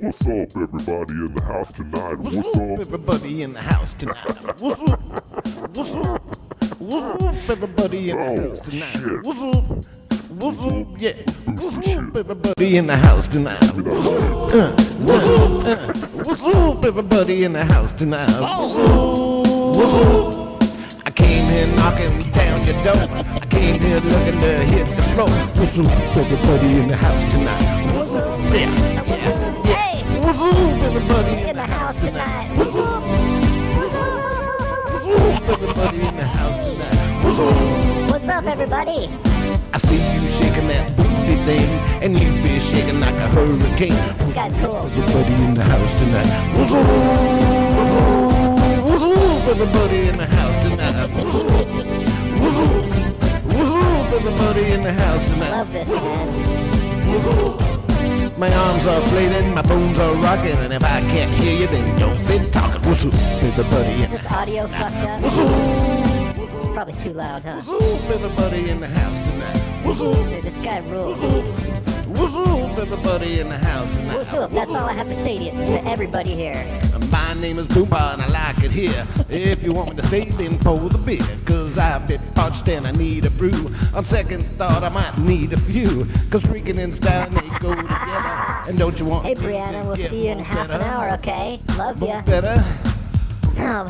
What's up, everybody in the house tonight? What's up? Everybody in the house tonight. What's up? What's up? What's up, everybody in the house tonight? Shit. What's up? What's up? Yeah. What's up, everybody in the house tonight? What's up? What's up? What's up, everybody in the house tonight? What's up? What's up? I came here knocking down your door. I came here looking to hit the floor. What's up, everybody in the house tonight? What's up? Yeah. Hey! What's up, everybody In the house tonight. What's up? What's up, everybody in the house tonight? What's up? What's up, everybody? I see you shaking that booty thing, and you be shaking like a hurricane. This guy's cool. Everybody in the house tonight. What's up? What's up? What's up, everybody in the house tonight? What's up? What's up? What's up, everybody in the house tonight? Love this, man. What's up? My arms are flailing, my bones are rocking, and if I can't hear you, then don't be talking. What's up, everybody in the Is this audio fucked up? What's up? It's probably too loud, huh? What's up, everybody in the house tonight? What's up? Dude, this guy rules. What's up, everybody in the house tonight? What's up? That's all I have to say to everybody here. My name is Boomba and I like it here. If you want me to stay, then pour the beer. Cause I've been parched and I need a brew. On second thought, I might need a few. Cause freaking and style, they go together. And don't you want Hey, me to Brianna, we'll get see you in half an better? hour, okay? Love ya. Better?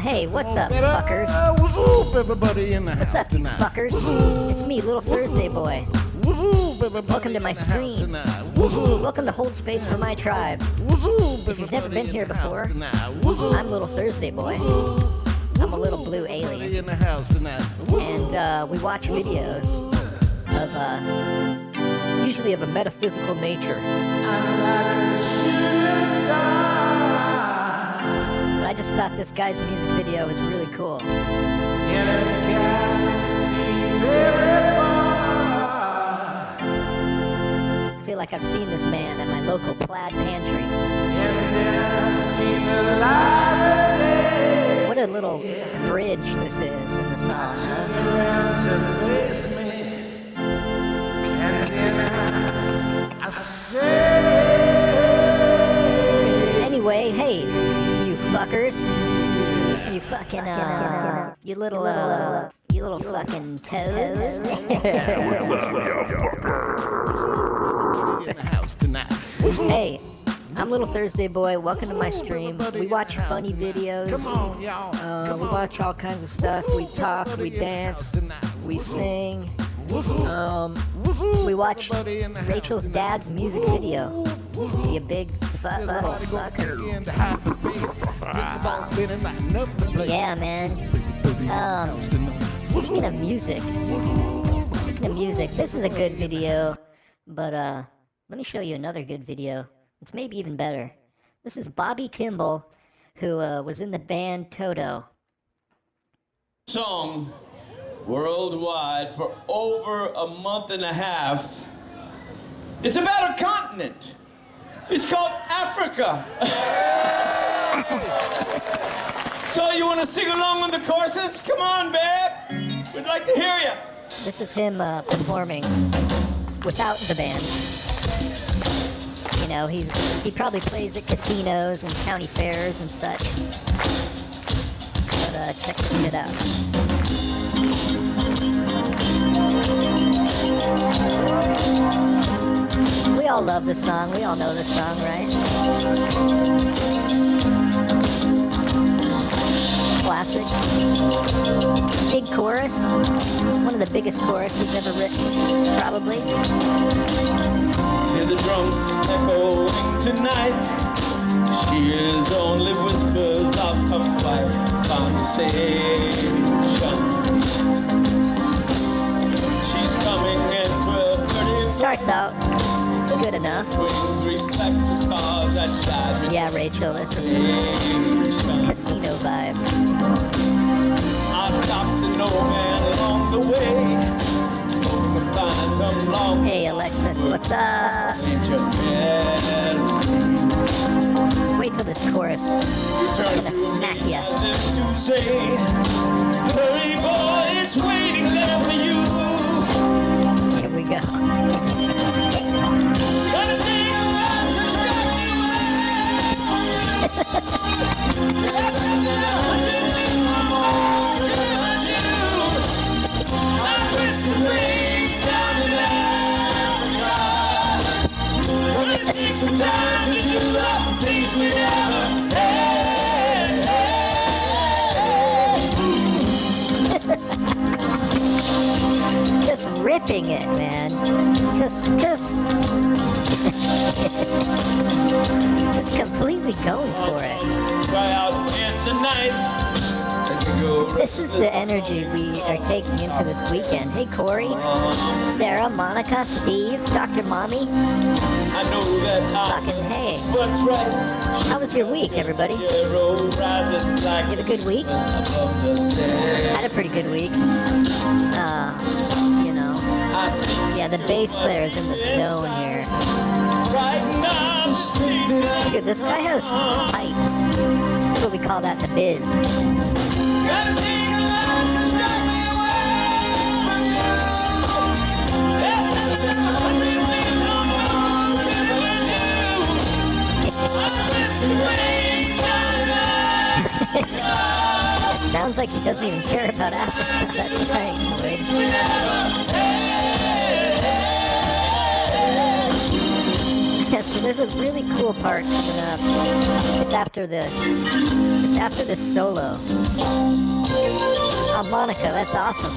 Hey, what's up, Better? fuckers? What's up, everybody in the What's house up, you tonight? fuckers? It's me, Little Thursday Boy. What's up, everybody Welcome to in my the house stream. tonight? What's up? Welcome to Hold Space for My Tribe. What's up, If you've never everybody been in here the house before, tonight? What's up? I'm Little Thursday Boy. I'm a little blue Everybody alien. in the house tonight? What's up? And we watch videos of, usually of a metaphysical nature. But I just thought this guy's music video was really cool. I feel like I've seen this man at my local plaid pantry. What a little bridge this is in the song, huh? Anyway, hey, you fuckers. You fucking, you little fucking toads. What's up, you fucker? In the house tonight? Hey, I'm Little Thursday Boy. Welcome to my stream. We watch funny videos. Come on, y'all. We watch all kinds of stuff. We talk, we dance, we sing. We watch Rachel's dad's music video. Be a big little fucker. Yeah, man. Speaking of music, this is a good video, but let me show you another good video. It's maybe even better. This is Bobby Kimball, who was in the band Toto. Song worldwide for over a month and a half. It's about a continent. It's called Africa. So you want to sing along with the choruses? Come on, babe. We'd like to hear you. This is him performing without the band. You know, he probably plays at casinos and county fairs and such. But check this shit out. We all love this song. We all know this song, right? Classic. Big chorus. One of the biggest choruses ever written, probably. Hear the drums echoing tonight. She is only whispers of quiet conversation. She's coming in 12:30. Starts out good enough. Yeah, Rachel, this is casino vibes. I stopped to no man along the way. Hoping to find some long. Hey, Alexis, what's up? Ain't you bad? Wait till this chorus. You turn I'm gonna smack ya. as if to say, hurry boy, it's waiting there for you. Here we go. Gonna take a ride to drive you away. time to do the things we never had. Just ripping it, man. Just completely going for it. Try out in the night. This is the energy we are taking into this weekend. Hey, Corey, Sarah, Monica, Steve, Dr. Mommy. I know that Fucking hey. what's right. How was your week, everybody? You had a good week? I had a pretty good week. You know. Yeah, the bass player is in the zone here. Dude, this guy has pipes. That's what we call that in the biz. It sounds like he doesn't even care about Africa. That's right, boys. Yeah, so there's a really cool part coming up. It's after the solo. Oh, Monica, that's awesome.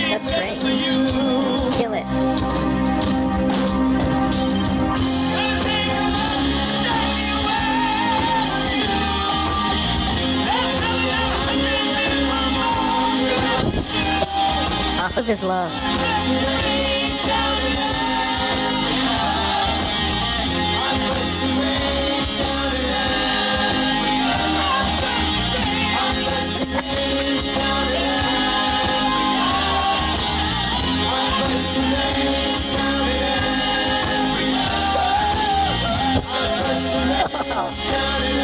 That's great. Kill it. Off of his lungs.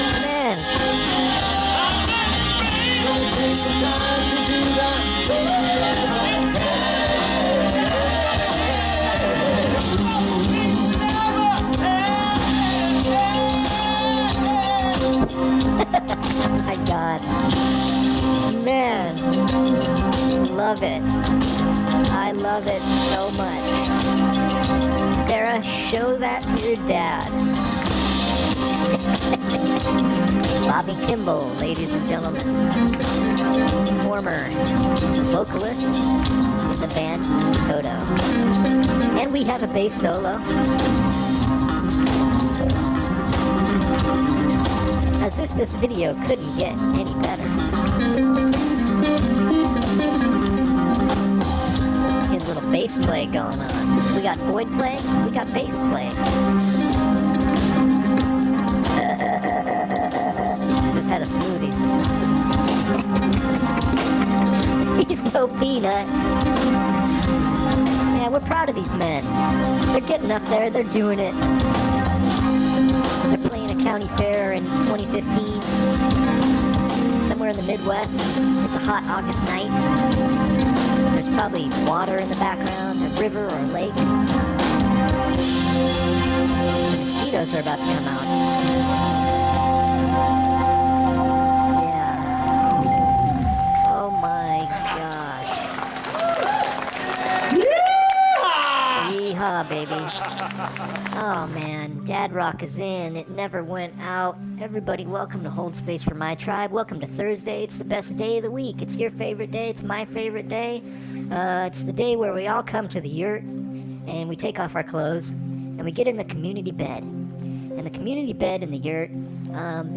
Man. My God. Man. Love it. I love it so much. Sarah, show that to your dad. Bobby Kimball, ladies and gentlemen. Former vocalist in the band Toto. And we have a bass solo. As if this video couldn't get any better. Get a little bass play going on. We got void play, we got bass play. Just had a smoothie. He's no peanut. Yeah, we're proud of these men. They're getting up there, they're doing it. They're playing a county fair in 2015. Somewhere in the Midwest. It's a hot August night. There's probably water in the background, a river or a lake. The mosquitoes are about to come out. Yeah. Oh my gosh. Yeehaw, baby. Oh man, Dad Rock is in. It never went out. Everybody, welcome to Hold Space for My Tribe. Welcome to Thursday. It's the best day of the week. It's your favorite day. It's my favorite day. It's the day where we all come to the yurt and we take off our clothes and we get in the community bed. And the community bed in the yurt,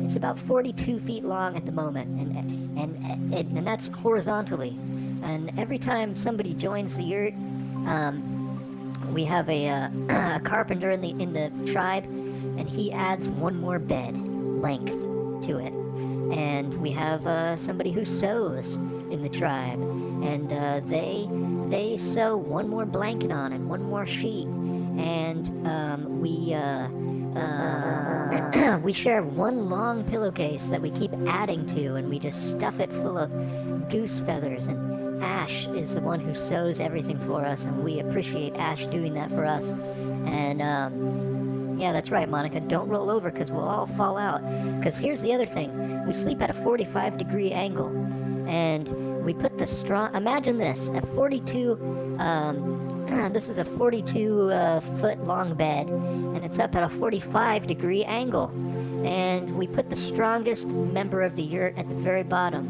it's about 42 feet long at the moment, and that's horizontally. And every time somebody joins the yurt, we have a carpenter in the tribe, and he adds one more bed length to it. And we have somebody who sews in the tribe, and they sew one more blanket on it, one more sheet, and we share one long pillowcase that we keep adding to, and we just stuff it full of goose feathers. And Ash is the one who sews everything for us, and we appreciate Ash doing that for us. And yeah, that's right, Monica. Don't roll over, because we'll all fall out. Because here's the other thing. We sleep at a 45-degree angle. And we put the strong. Imagine this: a 42. This is a 42 foot long bed, and it's up at a 45-degree angle. And we put the strongest member of the yurt at the very bottom,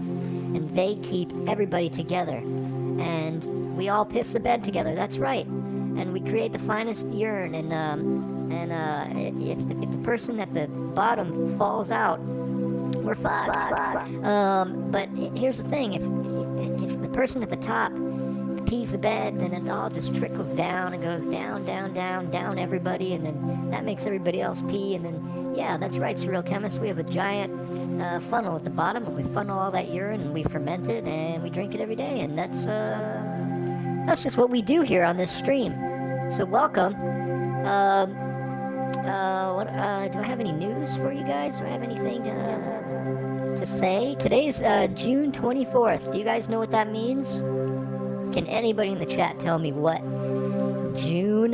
and they keep everybody together. And we all piss the bed together. That's right. And we create the finest urine. And if the person at the bottom falls out, we're fucked. But here's the thing: if the person at the top pees the bed, then it all just trickles down and goes down, down, down, down everybody, and then that makes everybody else pee, and then yeah, that's right, Serial Chemist. We have a giant funnel at the bottom, and we funnel all that urine, and we ferment it, and we drink it every day, and that's just what we do here on this stream. So welcome. Do I have any news for you guys? Do I have anything to say? Today's June 24th. Do you guys know what that means? Can anybody in the chat tell me what June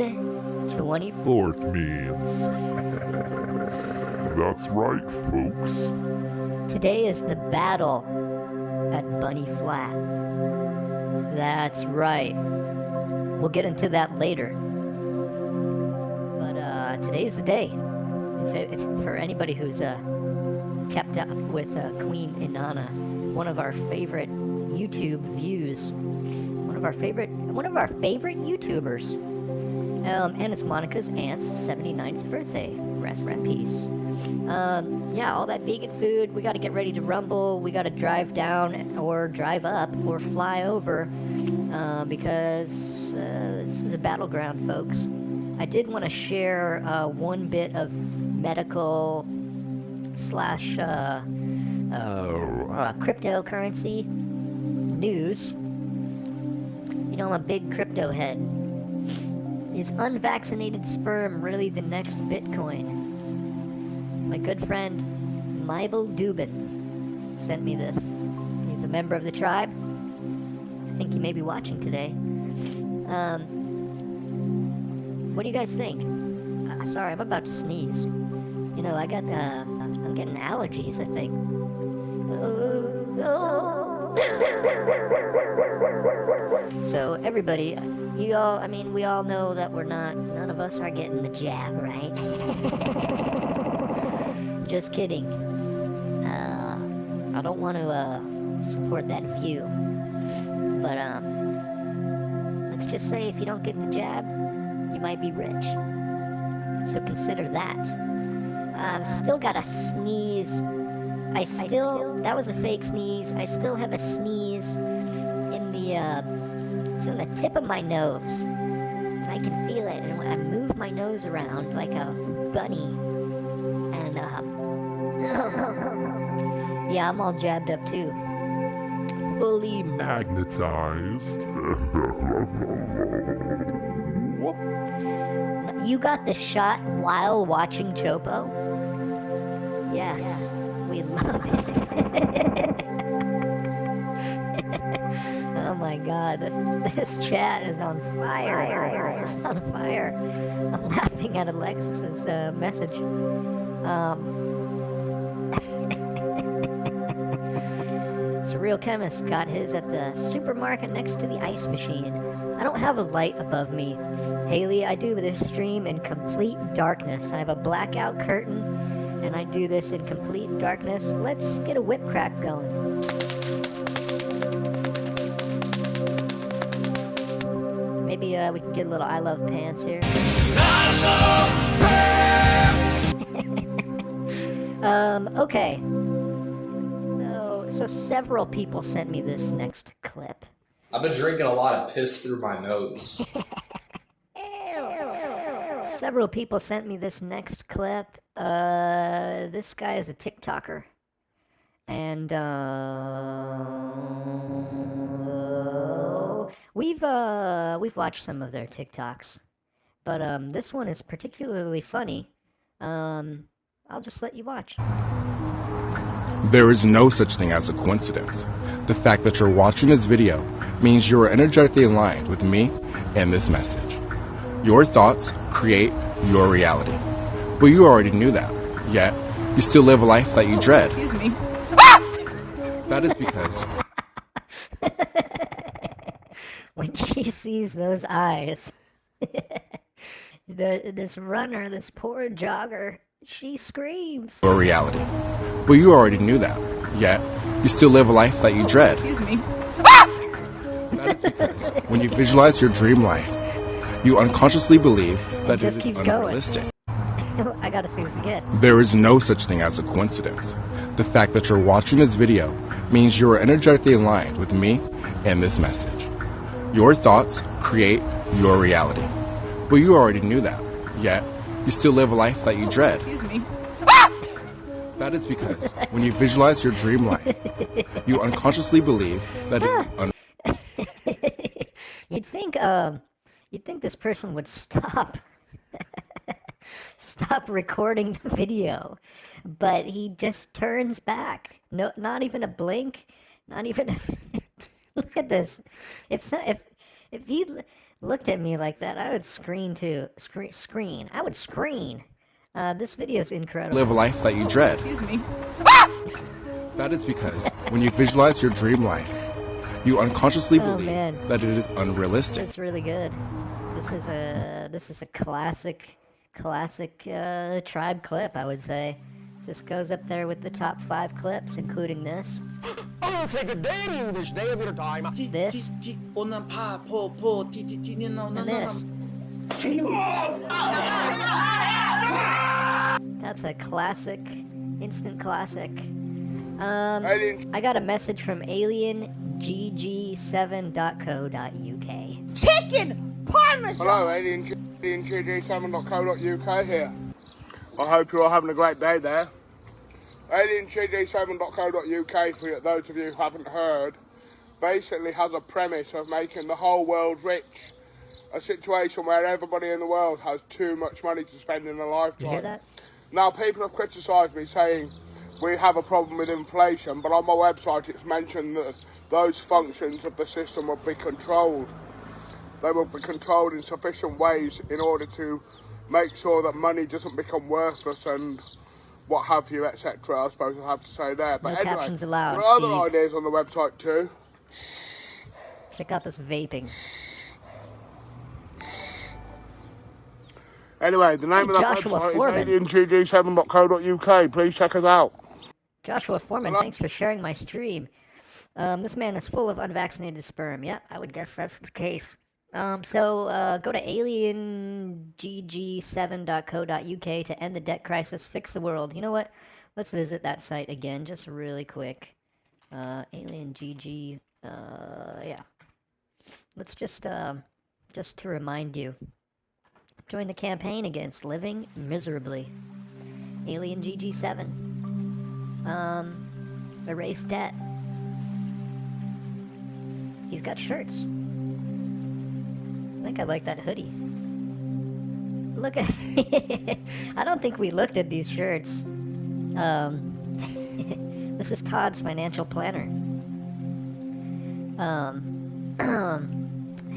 24th means? That's right, folks. Today is the battle at Bunny Flat. That's right. We'll get into that later. But today's the day. If for anybody who's kept up with Queen Inanna, one of our favorite YouTube views, one of our favorite YouTubers. And it's Monica's aunt's 79th birthday. Rest in peace. Yeah, all that vegan food. We got to get ready to rumble. We got to drive down or drive up or fly over because this is a battleground, folks. I did want to share one bit of medical slash cryptocurrency news. You know, I'm a big crypto head. Is unvaccinated sperm really the next Bitcoin? My good friend Mybel Dubin sent me this. He's a member of the tribe. I think he may be watching today. What do you guys think? Sorry, I'm about to sneeze. You know, I'm getting allergies, I think. So everybody, we all know that none of us are getting the jab, right? Just kidding. I don't want to support that view. But let's just say if you don't get the jab, you might be rich. So consider that. Still got a sneeze. That was a fake sneeze. I still have a sneeze it's in the tip of my nose. And I can feel it. And when I move my nose around like a bunny. And, yeah, I'm all jabbed up too. Fully Magnetized. You got the shot while watching Chopo? Yes, we love it. Oh my god, this chat is on fire. It's on fire. I'm laughing at Alexis's message. Surreal Chemist got his at the supermarket next to the ice machine. I don't have a light above me. Haley, I do this stream in complete darkness. I have a blackout curtain, and I do this in complete darkness. Let's get a whip crack going. Maybe we can get a little I Love Pants here. I love pants! Okay. So several people sent me this next clip. I've been drinking a lot of piss through my nose. Several people sent me this next clip. This guy is a TikToker. And we've watched some of their TikToks. But this one is particularly funny. I'll just let you watch. There is no such thing as a coincidence. The fact that you're watching this video means you are energetically aligned with me and this message. Your thoughts create your reality. But you already knew that, yet you still live a life that you dread. Excuse me. That is because when she sees those eyes. This runner, this poor jogger, she screams. Your reality. But you already knew that. Yet, you still live a life that you dread. Excuse me. That is because when you visualize your dream life, you unconsciously believe that just it is keeps going. unrealistic. I gotta see this again. There is no such thing as a coincidence. The fact that you're watching this video means you are energetically aligned with me and this message. Your thoughts create your reality. But you already knew that. Yet, you still live a life that you dread. Excuse me. That is because when you visualize your dream life, you unconsciously believe that it is You'd think this person would stop recording the video, but he just turns back. No, not even a blink, not even. Look at this. If he looked at me like that, I would scream too. Screen. I would scream. This video is incredible. live a life that you dread. Excuse me. That is because when you visualize your dream life, you unconsciously believe that it is unrealistic. It's really good. This is a classic Tribe clip, I would say. This goes up there with the top 5 clips, including this. This. And this. That's a classic, instant classic. I got a message from aliengg7.co.uk. Chicken parmesan. Hello, aliengg7.co.uk here. I hope you're all having a great day there. aliengg7.co.uk, for those of you who haven't heard, basically has a premise of making the whole world rich. A situation where everybody in the world has too much money to spend in a lifetime. You hear that? Now, people have criticised me saying we have a problem with inflation, but on my website it's mentioned that those functions of the system will be controlled. They will be controlled in sufficient ways in order to make sure that money doesn't become worthless and what have you, etc. I suppose I have to say there. But No anyway, captions allowed, there are other Steve. ideas on the website too. Check out this vaping. Anyway, the name of that Joshua website Foreman. is aliengg7.co.uk. Please check us out. Joshua Foreman, Hello? thanks for sharing my stream. This man is full of unvaccinated sperm. Yeah, I would guess that's the case. Go to aliengg7.co.uk to end the debt crisis, fix the world. You know what? Let's visit that site again, just really quick. Aliengg, yeah. Let's just to remind you. Join the campaign against living miserably. AlienGG7. Erase debt. He's got shirts. I think I like that hoodie. Look at... I don't think we looked at these shirts. This is Todd's financial planner.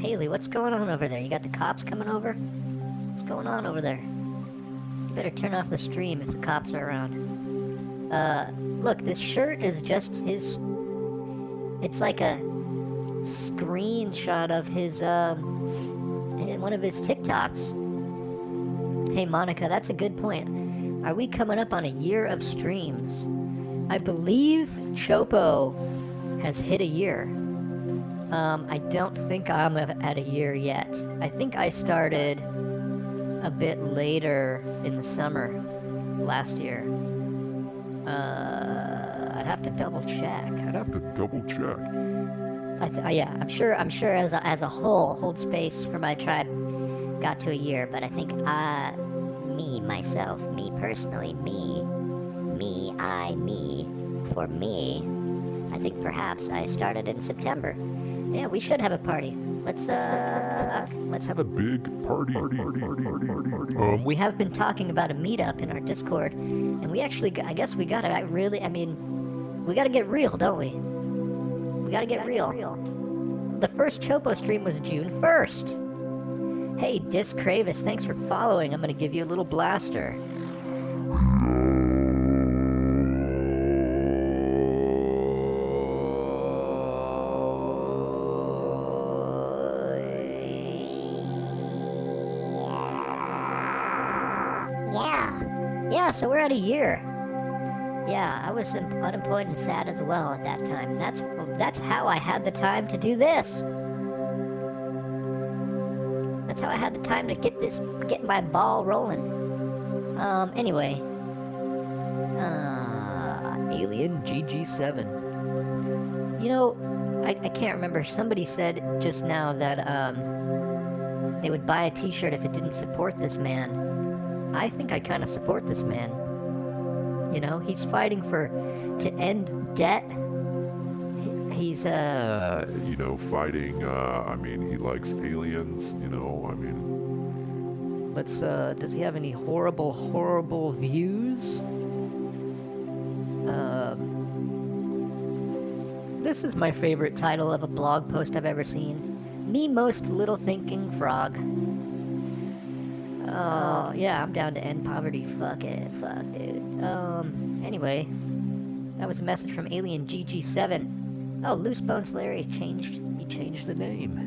Haley, what's going on over there? You got the cops coming over? What's going on over there? You better turn off the stream if the cops are around. Look, this shirt is just his... It's like a screenshot of his, one of his TikToks. Hey, Monica, that's a good point. Are we coming up on a year of streams? I believe Chopo has hit a year. I don't think I'm at a year yet. I think I started a bit later in the summer last year. I'd have to double check. Yeah, I'm sure as a whole, Hold Space for my tribe got to a year, but I think me personally, for me, I think perhaps I started in September. Yeah, we should have a party. Let's have a big party. We have been talking about a meetup in our Discord, and we actually, I guess we gotta we gotta get real, don't we? We gotta get real. The first Chopo stream was June 1st. Hey, Disc Kravis, thanks for following. I'm gonna give you a little blaster. Yeah, so we're at a year. Yeah, I was unemployed and sad as well at that time. That's how I had the time to do this. That's how I had the time to get my ball rolling. Anyway. Alien GG7. You know, I can't remember. Somebody said just now that, they would buy a t-shirt if it didn't support this man. I think I kind of support this man. You know, he's fighting to end debt. He's, You know, fighting, I mean, he likes aliens, you know, I mean... does he have any horrible views? This is my favorite title of a blog post I've ever seen. Me most little thinking frog. Oh, yeah, I'm down to end poverty. Fuck it, dude. Anyway, that was a message from Alien GG7. Oh, Loose Bones Larry changed the name.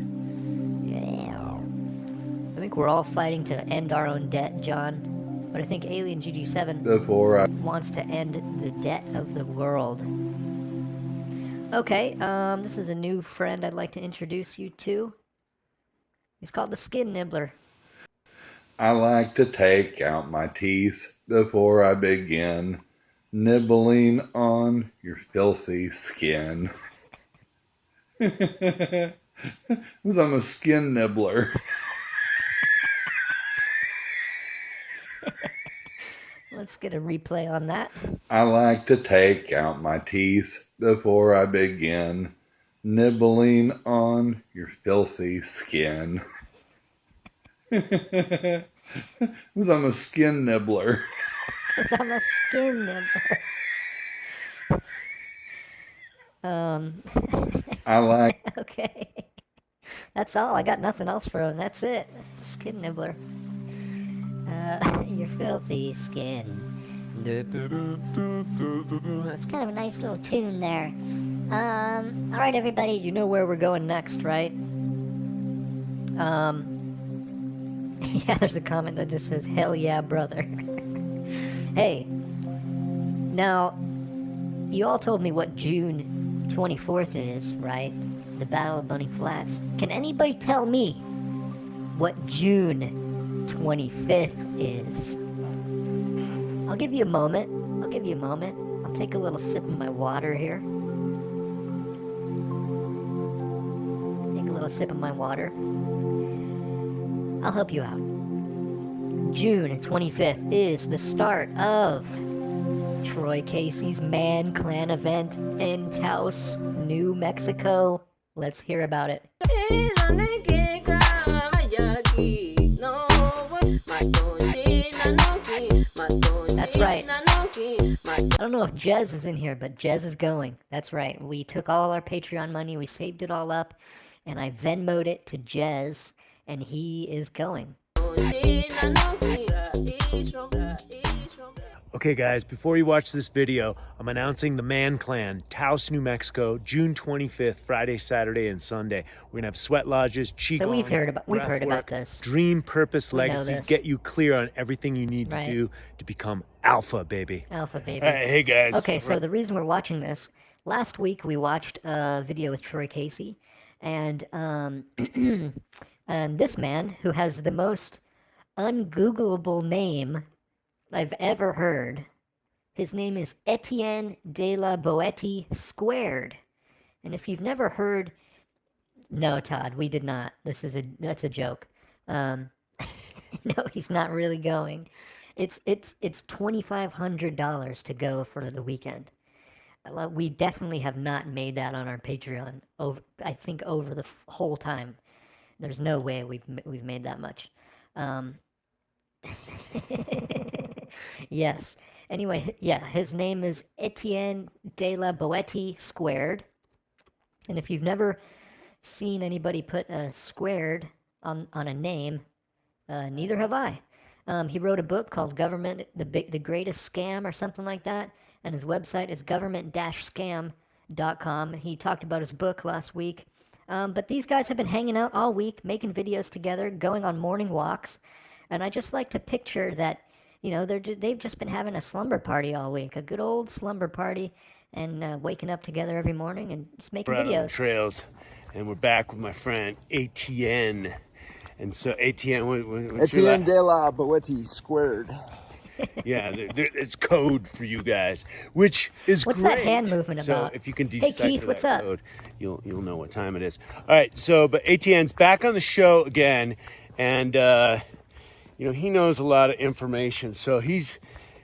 Yeah. I think we're all fighting to end our own debt, John. But I think Alien GG7 wants to end the debt of the world. Okay, this is a new friend I'd like to introduce you to. He's called the Skin Nibbler. I like to take out my teeth before I begin nibbling on your filthy skin. 'Cause I'm a skin nibbler. Let's get a replay on that. I like to take out my teeth before I begin nibbling on your filthy skin. 'Cause I'm a skin nibbler. 'Cause I'm a skin nibbler. I like... Okay. That's all. I got nothing else for him. That's it. Skin nibbler. Your filthy skin. It's kind of a nice little tune there. Alright everybody, you know where we're going next, right? Yeah, there's a comment that just says, hell yeah, brother. Hey, now, you all told me what June 24th is, right? The Battle of Bunny Flats. Can anybody tell me what June 25th is? I'll give you a moment. I'll take a little sip of my water here. Take a little sip of my water. I'll help you out. June 25th is the start of Troy Casey's Man Clan event in Taos, New Mexico. Let's hear about it. That's right. I don't know if Jez is in here, but Jez is going. That's right. We took all our Patreon money, we saved it all up, and I Venmo'd it to Jez, and he is going. Okay guys, before you watch this video, I'm announcing the Man Clan, Taos, New Mexico, June 25th, Friday, Saturday, and Sunday. We're gonna have sweat lodges, qigong, So we've heard about breathwork, this. Dream, purpose, We know legacy, this. get you clear on everything you need to do to become alpha, baby. Alpha, baby. Hey guys. Okay, so the reason we're watching this, last week we watched a video with Troy Casey, and and this man, who has the most ungoogleable name I've ever heard, his name is Etienne de la Boetie squared. And if you've never heard... No, Todd, we did not. That's a joke. No, he's not really going. It's $2,500 to go for the weekend. We definitely have not made that on our Patreon. I think over the whole time, there's no way we've made that much. Yes. Anyway, yeah, his name is Etienne de la Boetie squared. And if you've never seen anybody put a squared on a name, neither have I. He wrote a book called Government, the Greatest Scam or something like that, and his website is government-scam.com. He talked about his book last week. But these guys have been hanging out all week, making videos together, going on morning walks, and I just like to picture that you know, they've just been having a slumber party all week, a good old slumber party, and waking up together every morning and just making We're out on the videos. trails, and we're back with my friend ATN. And so ATN, what's your Etienne de la Boetie squared. Yeah, it's code for you guys, which is What's great. that hand movement so about? if you can Hey, decipher Keith, what's that up? code, you'll know what time it is. All right, so but ATN's back on the show again, and you know, he knows a lot of information. So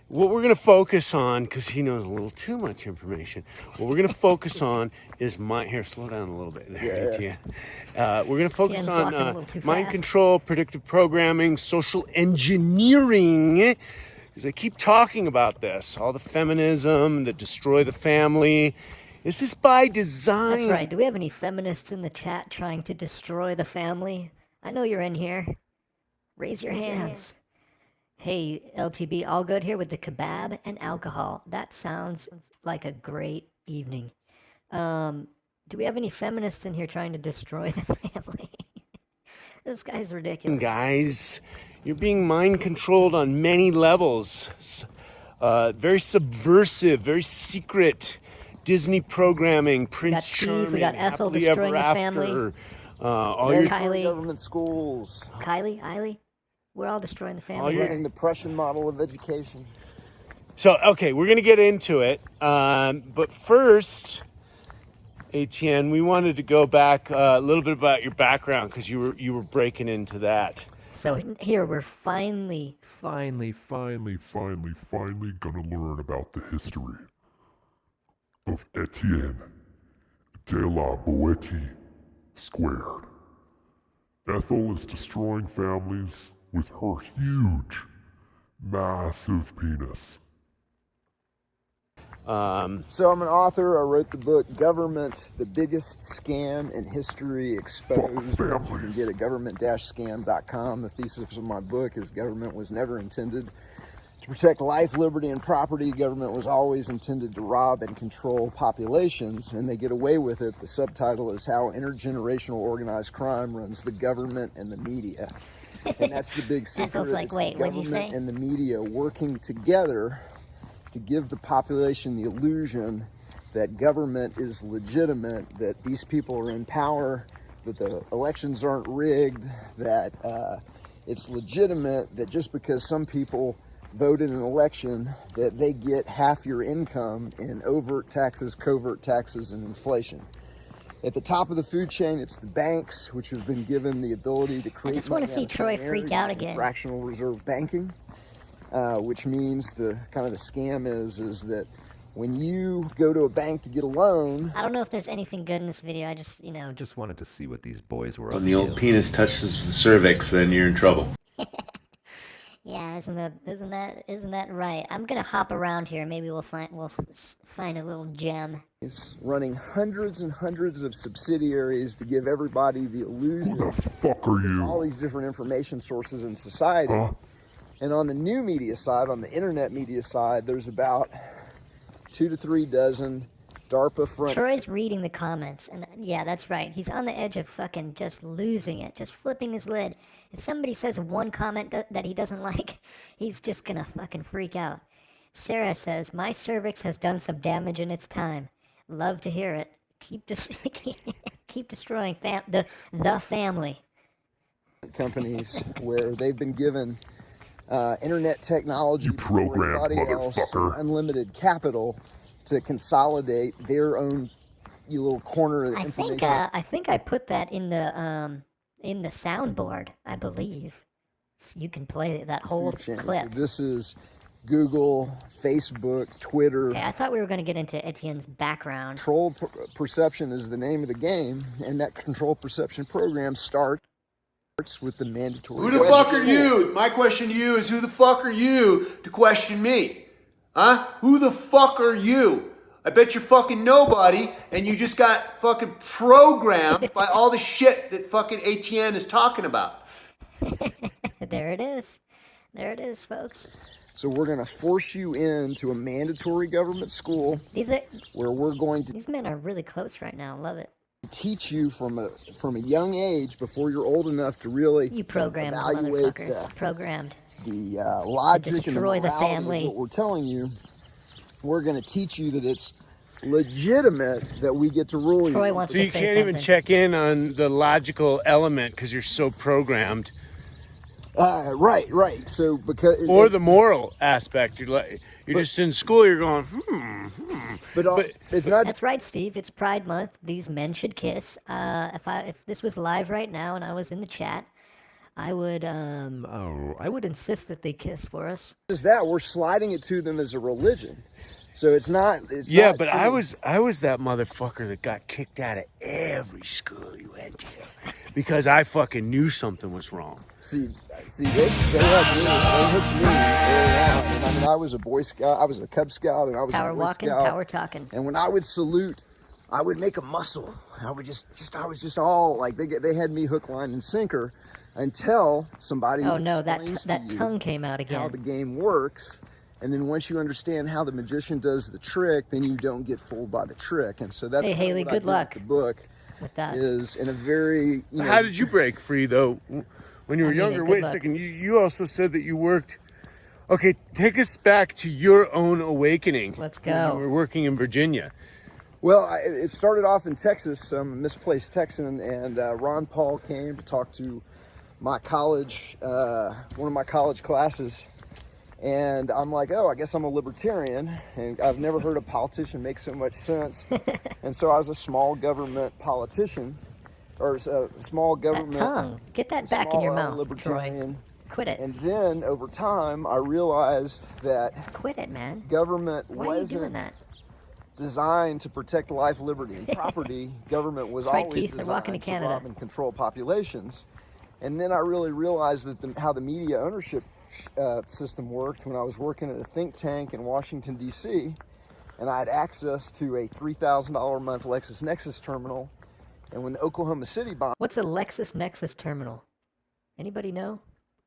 what we're going to focus on, because he knows a little too much information, what we're going to focus on is here, slow down a little bit there, ATN. We're going to focus ATN's on walking a little too mind fast. control, predictive programming, social engineering, because I keep talking about this, all the feminism that destroy the family. Is this by design? That's right. Do we have any feminists in the chat trying to destroy the family? I know you're in here. Raise your hands. Hey, LTB, all good here with the kebab and alcohol. That sounds like a great evening. Do we have any feminists in here trying to destroy the family? This guy's ridiculous. Guys, you're being mind controlled on many levels. Very subversive, very secret Disney programming. Prince We got Steve, Charming, we got Ethel Happily destroying Ever the family. After, all your Kylie. Government schools. Kylie, we're all destroying the family. All your- here. Running the Prussian model of education. So, okay, we're going to get into it. But first, ATN, we wanted to go back a little bit about your background, because you were breaking into that. So here we're finally Finally gonna learn about the history of Etienne de la Boetie squared. Ethel is destroying families with her huge, massive penis. So I'm an author. I wrote the book Government, the Biggest Scam in History Exposed. You can get at government-scam.com. The thesis of my book is government was never intended to protect life, liberty, and property. Government was always intended to rob and control populations, and they get away with it. The subtitle is How Intergenerational Organized Crime Runs the Government and the Media. And that's the big secret. Ethel's like, It's wait, the what'd you government say? and the media working together to give the population the illusion that government is legitimate, that these people are in power, that the elections aren't rigged, that it's legitimate, that just because some people vote in an election, that they get half your income in overt taxes, covert taxes, and inflation. At the top of the food chain, it's the banks, which have been given the ability to create. I just want to money see out of Troy thin air freak out using again. Fractional reserve banking. Which means the scam is that when you go to a bank to get a loan, I don't know if there's anything good in this video. I just, Just wanted to see what these boys were up When to. the old penis touches the cervix, then you're in trouble. yeah, isn't that right? I'm gonna hop around here. Maybe we'll find a little gem. is running hundreds and hundreds of subsidiaries to give everybody the illusion Who the fuck are there's all you? these different information sources in society. Huh? And on the new media side, on the internet media side, there's about 2 to 3 dozen DARPA front. Troy's reading the comments, and yeah, that's right. He's on the edge of fucking just losing it, just flipping his lid. If somebody says one comment that he doesn't like, he's just gonna fucking freak out. Sarah says, "My cervix has done some damage in its time. Love to hear it. Keep destroying the family." Companies where they've been given internet technology You before program, anybody else, motherfucker. unlimited capital to consolidate their own little corner of the information. I think I put that in the soundboard, I believe. So you can play that whole food chain. clip. So this is Google, Facebook, Twitter. Okay, I thought we were going to get into Etienne's background. Control perception is the name of the game, and that control perception program starts with the mandatory. Who the fuck are you? My question to you is, who the fuck are you to question me? Huh? Who the fuck are you? I bet you're fucking nobody, and you just got fucking programmed by all the shit that fucking ATN is talking about. There it is. There it is, folks. So we're going to force you into a mandatory government school These where we're going to These men are really close right now. Love it. teach you from a young age before you're old enough to really evaluate the logic and the morality of what we're telling you. We're going to teach you that it's legitimate that we get to rule you. So you can't even check in on the logical element because you're so programmed. Right. So or the moral aspect. You're just in school. You're going, But it's not. That's right, Steve. It's Pride Month. These men should kiss. If this was live right now and I was in the chat, I would insist that they kiss for us. Is that we're sliding it to them as a religion? So it's not. Yeah, but I was that motherfucker that got kicked out of every school you went to because I fucking knew something was wrong. See, they had me. They hooked me early on. I mean, I was a Boy Scout. I was a Cub Scout, and I was power a Boy walking, Scout. power talking. And when I would salute, I would make a muscle. I would I was just all like they had me hook, line, and sinker until somebody. Oh no, that tongue came out again. How the game works. And then once you understand how the magician does the trick, then you don't get fooled by the trick. And so that's Haley, what good luck with the book with that. Is in a very. How did you break free though? When you were younger, wait a second. You also said that you worked. Okay, take us back to your own awakening. Let's go. When you were working in Virginia. Well, it started off in Texas, misplaced Texan, and Ron Paul came to talk to my college, one of my college classes. And I'm like, oh, I guess I'm a libertarian, and I've never heard a politician make so much sense. And so I was a small government politician, or a small government. That tongue. Get that back in your mouth, libertarian. Troy. Quit it. And then over time, I realized that quit it, man. Government Why are you doing that? Designed to protect life, liberty, and property. Government was always Keith, designed to rob and control populations. And then I really realized that how the media ownership system worked when I was working at a think tank in Washington, D.C., and I had access to a $3,000 a month LexisNexis terminal. And when the Oklahoma City bombing... What's a LexisNexis terminal? Anybody know?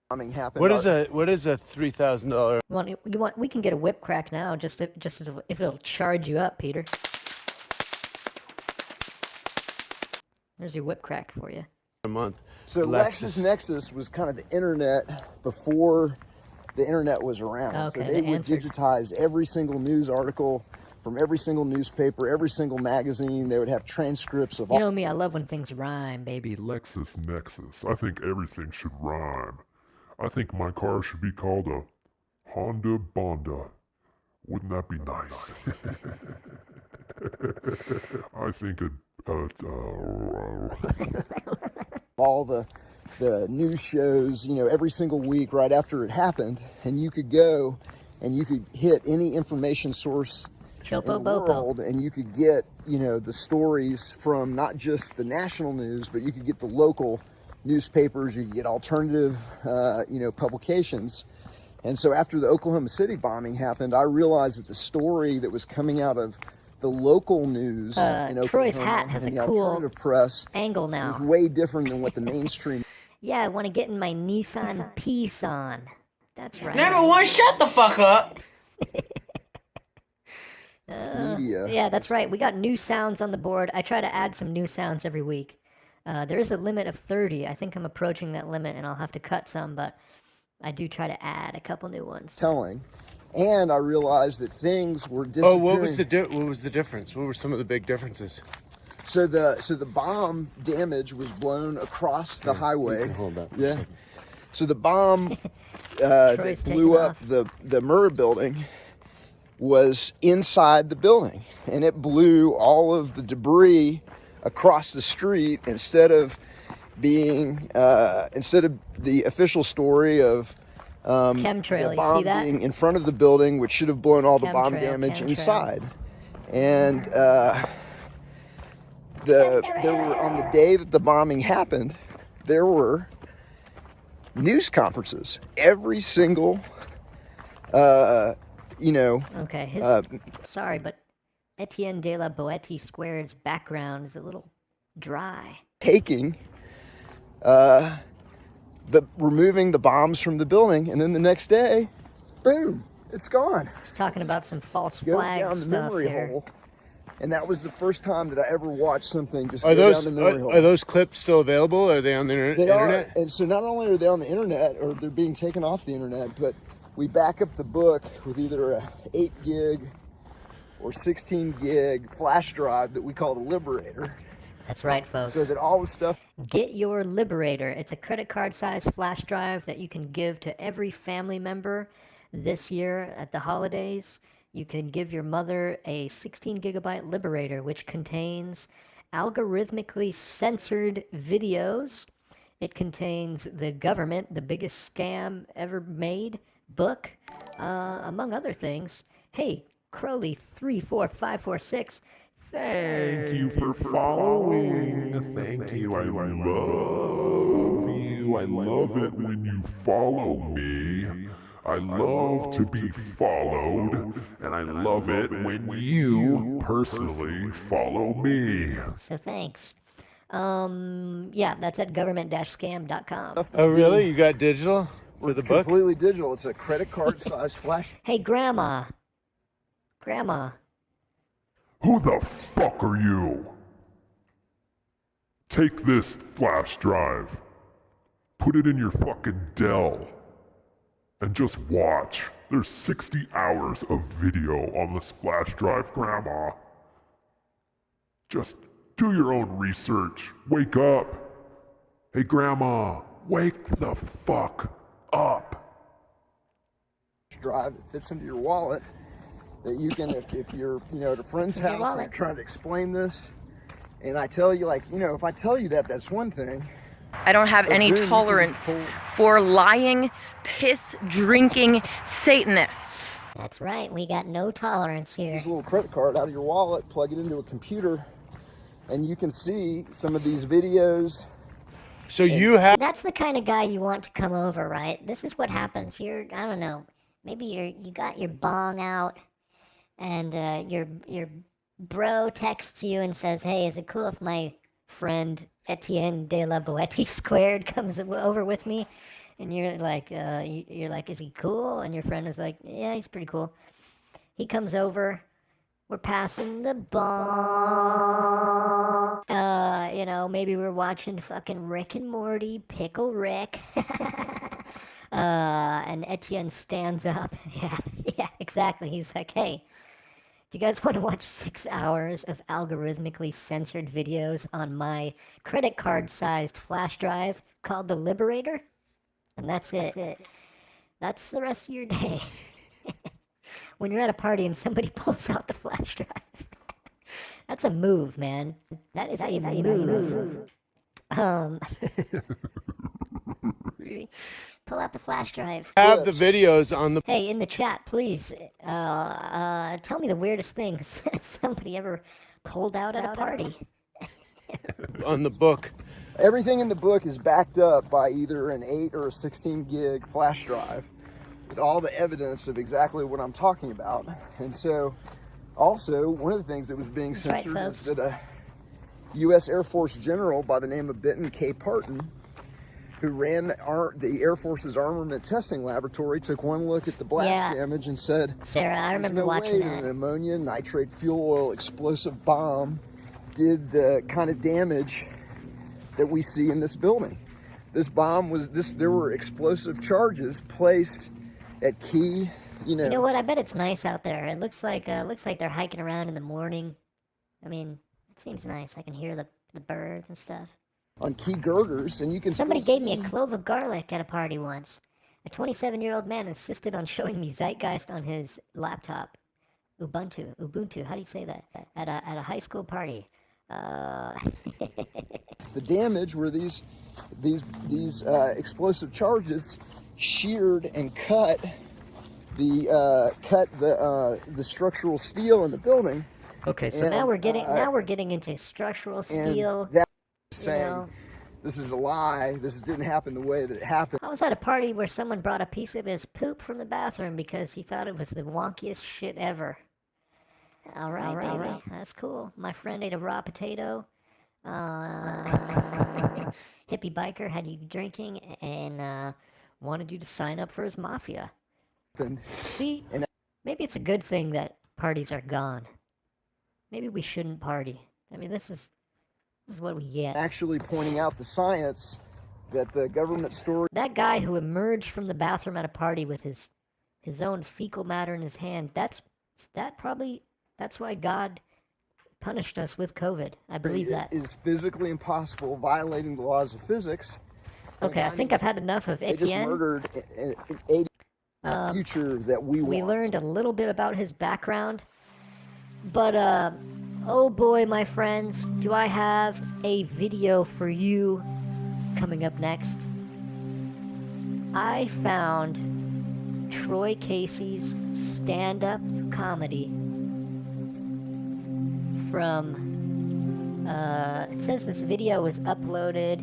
Bombing happened. What is a $3,000? We can get a whip crack now, just if it'll charge you up, Peter. There's your whip crack for you. A month. So LexisNexis was kind of the internet before the internet was around. Okay, so they would digitize every single news article from every single newspaper, every single magazine. They would have transcripts of all. You know me, I love when things rhyme, baby. LexisNexis. I think everything should rhyme. I think my car should be called a Honda Bonda. Wouldn't that be nice? I think all the news shows, every single week right after it happened, and you could go and you could hit any information source in the world, and you could get, the stories from not just the national news, but you could get the local newspapers, you could get alternative, publications. And so after the Oklahoma City bombing happened, I realized that the story that was coming out of the local news in Oklahoma Troy's hat has and a the cool alternative press angle now. was way different than what the mainstream. Yeah, I want to get in my Nissan Peace on. That's right. Number one, shut the fuck up. Media. Yeah, that's right. We got new sounds on the board. I try to add some new sounds every week. There is a limit of 30. I think I'm approaching that limit, and I'll have to cut some, but I do try to add a couple new ones. Telling. And I realized that things were disappearing. Oh, what was the difference? What were some of the big differences? So the bomb damage was blown across the highway. Hold that. Yeah. So the bomb that blew up the Murrah building was inside the building, and it blew all of the debris across the street instead of the official story of chemtrail. the bomb you see that? being in front of the building, which should have blown all the bomb damage inside. And there were, on the day that the bombing happened, there were news conferences. Every single, Okay, sorry, but Etienne de la Boetie Squared's background is a little dry. Taking, removing the bombs from the building, and then the next day, boom, it's gone. He's talking about some false Goes flag down the stuff memory here. hole. And that was the first time that I ever watched something just Are go those down the memory hole. are those clips still available? Are they on the They internet? are, and so not only are they on the internet, or they're being taken off the internet, but we back up the book with either a 8 gig or 16 gig flash drive that we call the Liberator. That's right, folks. So that all the stuff... Get your Liberator. It's a credit card size flash drive that you can give to every family member this year at the holidays. You can give your mother a 16 gigabyte Liberator, which contains algorithmically censored videos. It contains The Government, the biggest scam ever made book, among other things. Hey, Crowley34546, Thank you for following. Thank you. I love you. I love it when you follow me. I love to be followed, and I love it when you personally follow me. So thanks. Yeah, that's at government-scam.com. Oh, really? You got digital for the book? Completely digital. It's a credit card size flash. Hey, Grandma. Grandma. Who the fuck are you? Take this flash drive, put it in your fucking Dell, and just watch. There's 60 hours of video on this flash drive, Grandma. Just do your own research. Wake up. Hey, Grandma, wake the fuck up. Drive that fits into your wallet that you can, if you're, at a friend's house and you're trying to explain this, and I tell you, if I tell you that, that's one thing. I don't have any tolerance for lying, piss-drinking Satanists. That's right, we got no tolerance here. Use a little credit card out of your wallet, plug it into a computer, and you can see some of these videos. So you have... That's the kind of guy you want to come over, right? This is what happens. I don't know, maybe you got your bong out, and your bro texts you and says, hey, is it cool if my friend Etienne de la Boetie squared comes over with me? And you're like, is he cool? And your friend is like, yeah, he's pretty cool. He comes over, we're passing the bong. Maybe we're watching fucking Rick and Morty, Pickle Rick. And Etienne stands up. Yeah, exactly. He's like, hey, do you guys want to watch 6 hours of algorithmically censored videos on my credit card-sized flash drive called the Liberator? And that's it. That's the rest of your day. When you're at a party and somebody pulls out the flash drive. That's a move, man. That is a move. Pull out the flash drive. Have the videos on the... Hey, in the chat, please, tell me the weirdest things somebody ever pulled out at a party. On the book. Everything in the book is backed up by either an 8 or a 16 gig flash drive with all the evidence of exactly what I'm talking about. And so, also, one of the things that was being censored is that a U.S. Air Force general by the name of Benton K. Parton, who ran the Air Force's armament testing laboratory, took one look at the blast damage and said, Sarah, I remember watching way that. An ammonia nitrate fuel oil explosive bomb did the kind of damage that we see in this building. This bomb there were explosive charges placed at key, You know what? I bet it's nice out there. It looks like they're hiking around in the morning. I mean, it seems nice. I can hear the birds and stuff. On key girders, and you can Somebody gave me a clove of garlic at a party once. A 27-year-old man insisted on showing me Zeitgeist on his laptop. Ubuntu. How do you say that? At a high school party. The damage were these explosive charges sheared and cut the structural steel in the building. Okay, so now we're getting into structural steel. Saying this is a lie. This didn't happen the way that it happened. I was at a party where someone brought a piece of his poop from the bathroom because he thought it was the wonkiest shit ever. All right. That's cool. My friend ate a raw potato. Hippie biker had you drinking and wanted you to sign up for his mafia. See, maybe it's a good thing that parties are gone. maybe we shouldn't party. I mean, this is what we get. Actually pointing out the science that the government story. That guy who emerged from the bathroom at a party with his own fecal matter in his hand, that's why God punished us with COVID. I believe that. Is physically impossible, violating the laws of physics. Okay, I think I've had enough of Etienne. They just murdered a future that we want. We learned a little bit about his background, but oh boy, my friends, do I have a video for you coming up next. I found Troy Casey's stand-up comedy from, it says this video was uploaded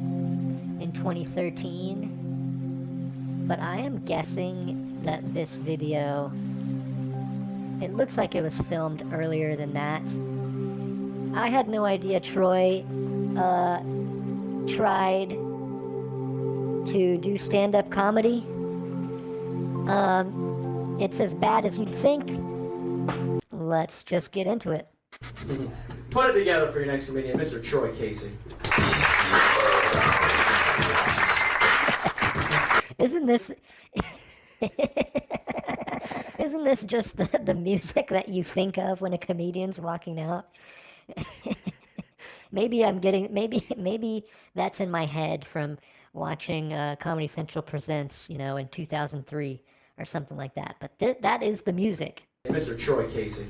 in 2013, but I am guessing that this video, it looks like it was filmed earlier than that. I had no idea Troy tried to do stand-up comedy. It's as bad as you'd think. Let's just get into it. Put it together for your next comedian, Mr. Troy Casey. Isn't this just the music that you think of when a comedian's walking out? Maybe that's in my head from watching Comedy Central Presents, in 2003 or something like that. But that is the music. Mr. Troy Casey.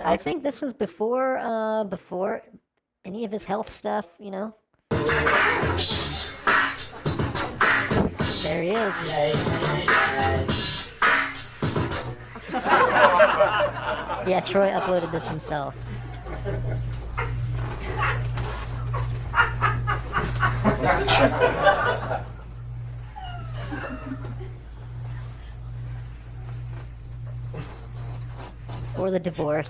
I think this was before any of his health stuff, There he is. Yeah, Troy uploaded this himself. For the divorce.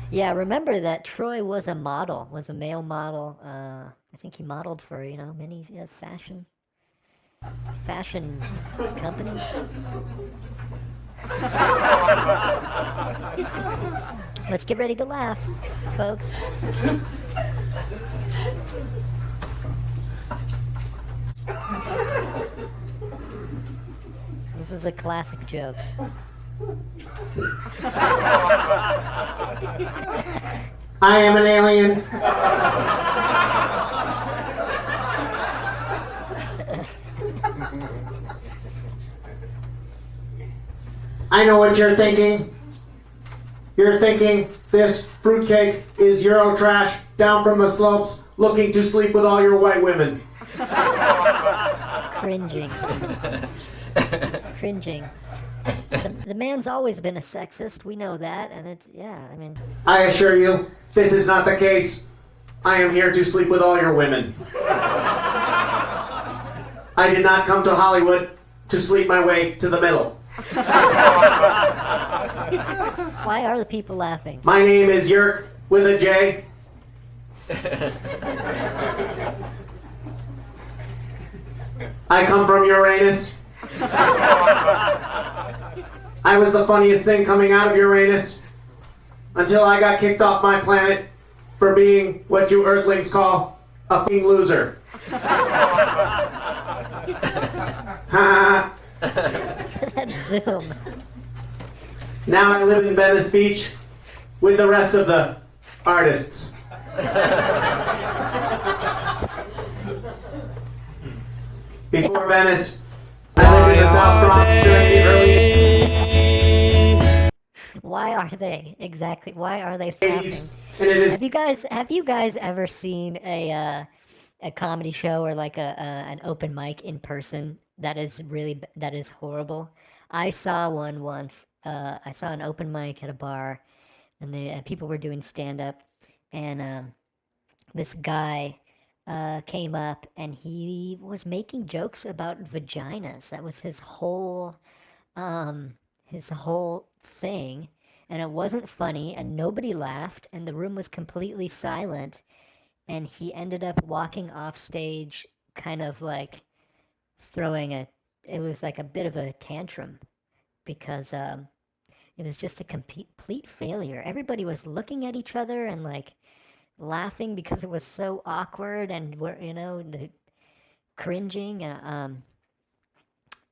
Yeah, remember that Troy was a model, was a male model. I think he modeled for, many fashion companies. Let's get ready to laugh, folks. This is a classic joke. I am an alien. I know what you're thinking. You're thinking this fruitcake is Euro trash down from the slopes looking to sleep with all your white women. Cringing. The man's always been a sexist, we know that, and I assure you, this is not the case. I am here to sleep with all your women. I did not come to Hollywood to sleep my way to the middle. Why are the people laughing? My name is Yerk with a J. I come from Uranus. I was the funniest thing coming out of Uranus until I got kicked off my planet for being what you Earthlings call a f***ing loser. That's Zoom. Now I live in Venice Beach with the rest of the artists. Before Venice, I lived in the South Bronx during the early Why are they exactly? Why are they laughing? And it is. Have you guys ever seen a comedy show or like an open mic in person that is horrible? I saw one once. I saw an open mic at a bar, and people were doing stand up, and this guy came up and he was making jokes about vaginas. That was his whole his whole thing, and it wasn't funny, and nobody laughed, and the room was completely silent, and he ended up walking off stage, kind of like it was like a bit of a tantrum, because it was just a complete failure. Everybody was looking at each other and like laughing because it was so awkward, and cringing.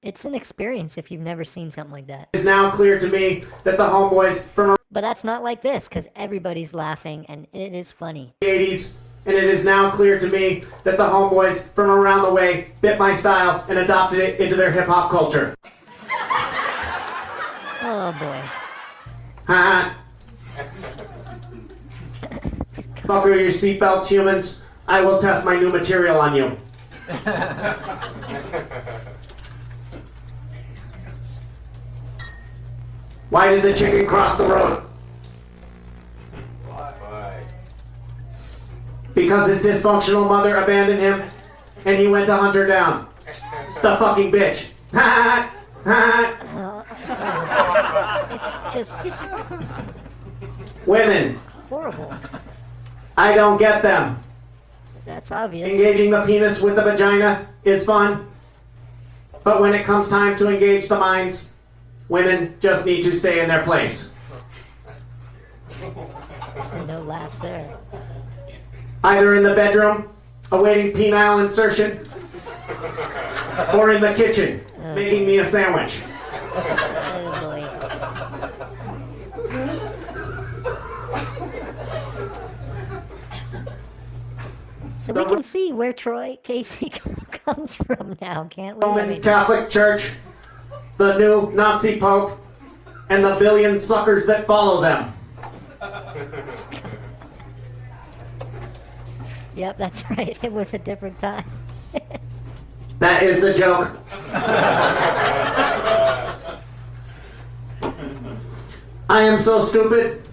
It's an experience if you've never seen something like that. It's now clear to me that the homeboys from But that's not like this, because everybody's laughing and it is funny. the 80s, and it is now clear to me that the homeboys from around the way bit my style and adopted it into their hip-hop culture. Oh boy. Haha. Buckle your seatbelts, humans. I will test my new material on you. Why did the chicken cross the road? Why? Because his dysfunctional mother abandoned him, and he went to hunt her down. The fucking bitch. It's just Women. horrible. I don't get them. That's obvious. Engaging the penis with the vagina is fun, but when it comes time to engage the minds, women just need to stay in their place. No laughs there. Either in the bedroom, awaiting penile insertion, or in the kitchen, making me a sandwich. Oh boy. So we can see where Troy Casey comes from now, can't we? Roman Catholic Church, the new Nazi Pope, and the billion suckers that follow them. Yep, that's right. It was a different time. That is the joke. I am so stupid.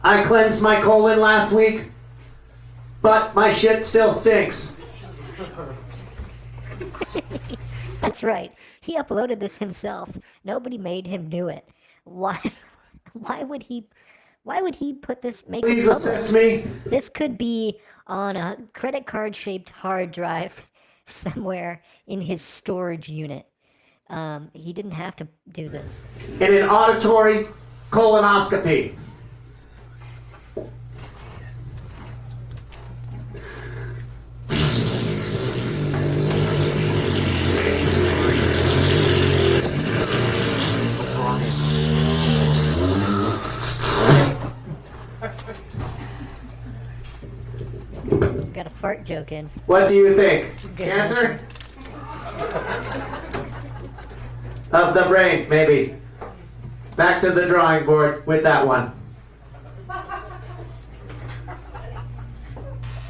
I cleansed my colon last week, but my shit still stinks. That's right. He uploaded this himself. Nobody made him do it. Why would he put this, make Please this public? assist me. This could be on a credit card shaped hard drive somewhere in his storage unit. He didn't have to do this. In an auditory colonoscopy. Got a fart joke in. What do you think? Good. Cancer? Of the brain, maybe. Back to the drawing board with that one.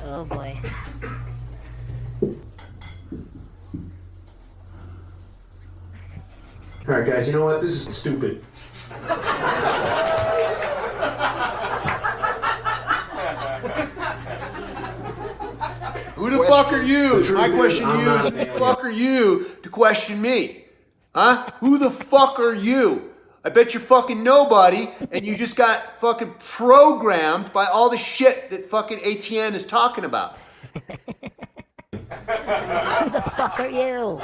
Oh boy. Alright guys, you know what? This is stupid. Who the fuck are you? My question to you is, who the fuck are you to question me? Huh? Who the fuck are you? I bet you're fucking nobody, and you just got fucking programmed by all the shit that fucking ATN is talking about. Who the fuck are you?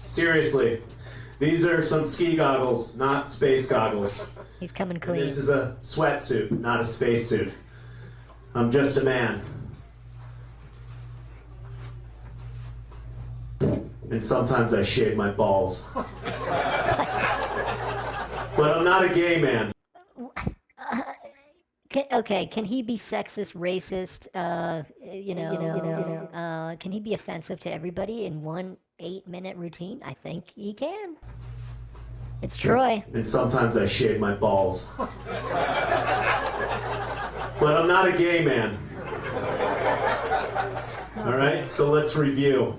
Seriously. These are some ski goggles, not space goggles. He's coming clean. This is a sweatsuit, not a spacesuit. I'm just a man. And sometimes I shave my balls. But I'm not a gay man. Can he be sexist, racist? Can he be offensive to everybody in one 8-minute routine? I think he can. It's Troy. And sometimes I shave my balls. But I'm not a gay man. Alright, so let's review.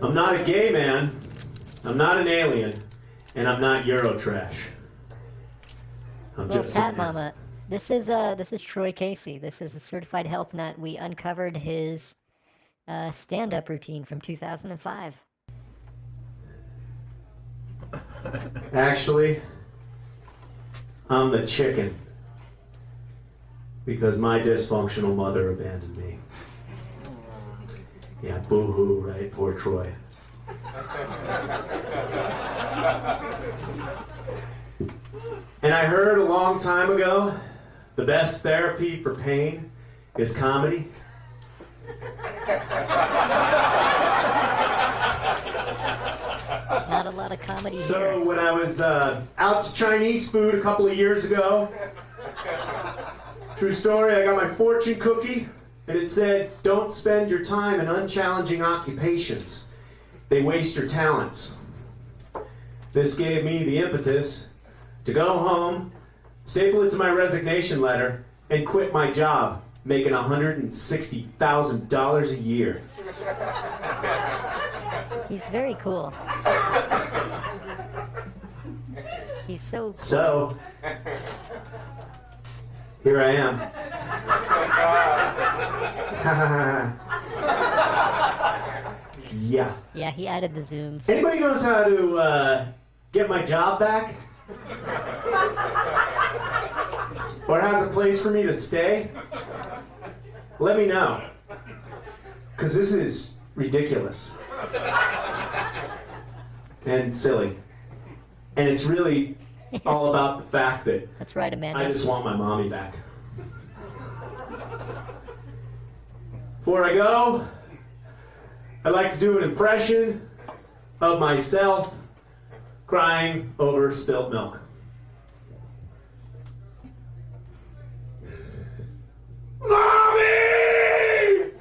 I'm not a gay man, I'm not an alien, and I'm not Eurotrash. I'm Well, just Pat a man. Mama, this is Troy Casey. This is a certified health nut. We uncovered his stand-up routine from 2005. Actually, I'm the chicken. Because my dysfunctional mother abandoned me. Yeah, boo-hoo, right? Poor Troy. And I heard a long time ago, the best therapy for pain is comedy. Not a lot of comedy here. So when I was out to Chinese food a couple of years ago, true story, I got my fortune cookie, and it said, don't spend your time in unchallenging occupations. They waste your talents. This gave me the impetus to go home, staple it to my resignation letter, and quit my job, making $160,000 a year. He's very cool. He's so cool. So, here I am. Yeah. Yeah, he added the zooms. Anybody knows how to get my job back? Or has a place for me to stay? Let me know. Because this is ridiculous. And silly. And it's really all about the fact that That's right, Amanda. I just want my mommy back. Before I go, I'd like to do an impression of myself crying over spilt milk. Mommy!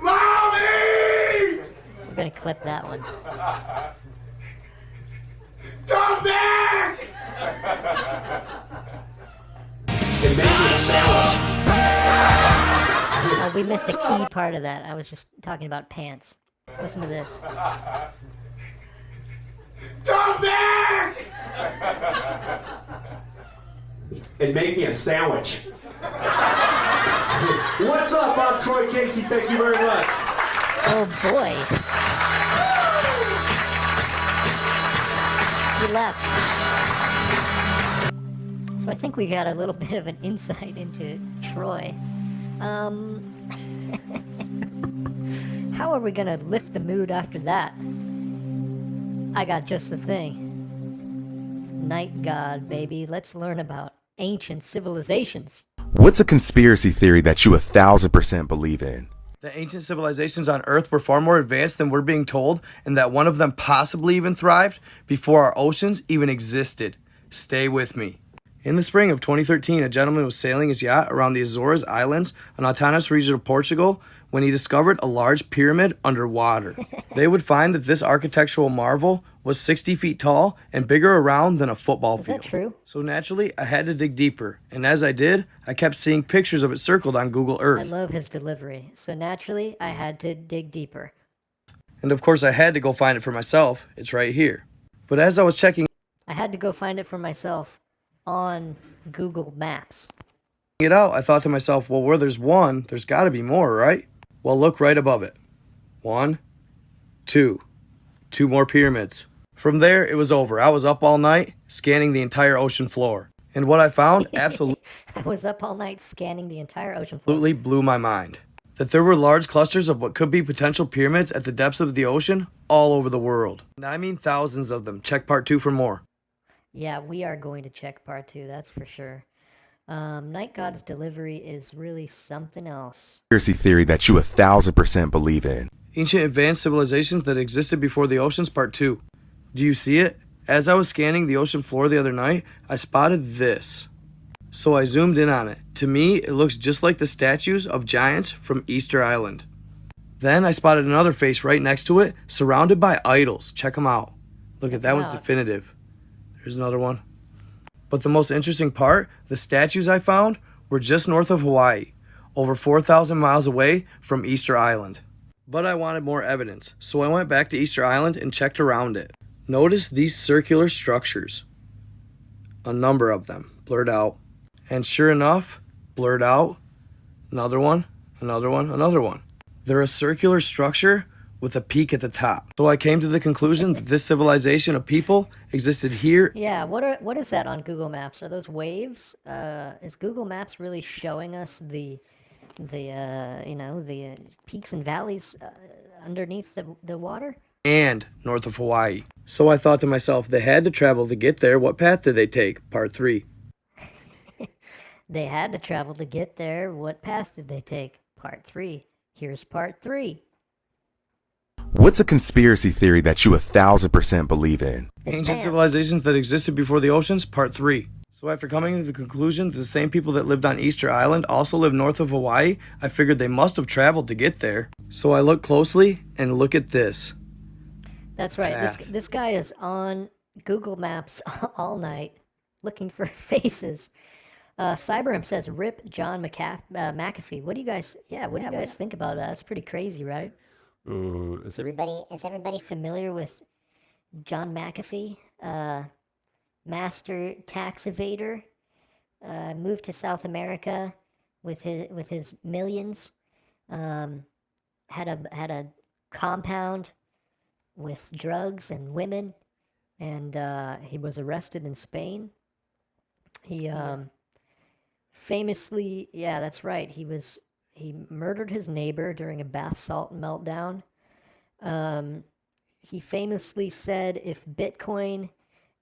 Mommy! We're gonna clip that one. Come back! It made me a sandwich. Oh, we missed a key part of that. I was just talking about pants. Listen to this. Come back! And make me a sandwich. What's up? I'm Troy Casey. Thank you very much. Oh boy. He left. So I think we got a little bit of an insight into Troy. How are we gonna lift the mood after that? I got just the thing. Night God, baby. Let's learn about ancient civilizations. What's a conspiracy theory that you 1,000% believe in? The ancient civilizations on Earth were far more advanced than we're being told, and that one of them possibly even thrived before our oceans even existed. Stay with me. In the spring of 2013, a gentleman was sailing his yacht around the Azores Islands, an autonomous region of Portugal, when he discovered a large pyramid underwater. They would find that this architectural marvel was 60 feet tall and bigger around than a football field. Is that true? So naturally, I had to dig deeper, and as I did, I kept seeing pictures of it circled on Google I Earth. love his delivery. So naturally, I had to dig deeper. And of course, I had to go find it for myself. It's right here. But as I was checking I had to go find it for myself on Google Maps. it out, I thought to myself, well, where there's one, there's got to be more, right? Well, look right above it. 1, 2. 2 more pyramids. From there, it was over. I was up all night scanning the entire ocean floor. And what I found absolutely I was up all night scanning the entire ocean floor. blew my mind. That there were large clusters of what could be potential pyramids at the depths of the ocean all over the world. And I mean thousands of them. Check part 2 for more. Yeah, we are going to check part 2, that's for sure. Night God's delivery is really something else. Conspiracy theory that you 1,000% believe in. Ancient advanced civilizations that existed before the oceans, part 2. Do you see it? As I was scanning the ocean floor the other night, I spotted this. So I zoomed in on it. To me, it looks just like the statues of giants from Easter Island. Then I spotted another face right next to it, surrounded by idols. Check them out. Look at that one's definitive. There's another one. But the most interesting part, the statues I found were just north of Hawaii, over 4,000 miles away from Easter Island. But I wanted more evidence, so I went back to Easter Island and checked around it. Notice these circular structures. A number of them, blurred out. And sure enough, blurred out, another one, another one, another one. They're a circular structure with a peak at the top. So I came to the conclusion that this civilization of people existed here. Yeah, what is that on Google Maps? Are those waves? Is Google Maps really showing us the peaks and valleys underneath the water? And north of Hawaii. So I thought to myself, they had to travel to get there. What path did they take? Part 3. They had to travel to get there. What path did they take? Part 3. Here's part 3. What's a conspiracy theory that you 1,000% believe in? Ancient civilizations that existed before the oceans, part 3. So after coming to the conclusion that the same people that lived on Easter Island also live north of Hawaii, I figured they must have traveled to get there. So I looked closely and look at this. That's right. This guy is on Google Maps all night looking for faces. Cyberham says, "Rip John McAfee." What do you guys think about that? That's pretty crazy, right? Is everybody familiar with John McAfee? Master tax evader, moved to South America with his millions. Had a compound with drugs and women, and he was arrested in Spain. He famously, yeah, that's right. He murdered his neighbor during a bath salt meltdown. He famously said if Bitcoin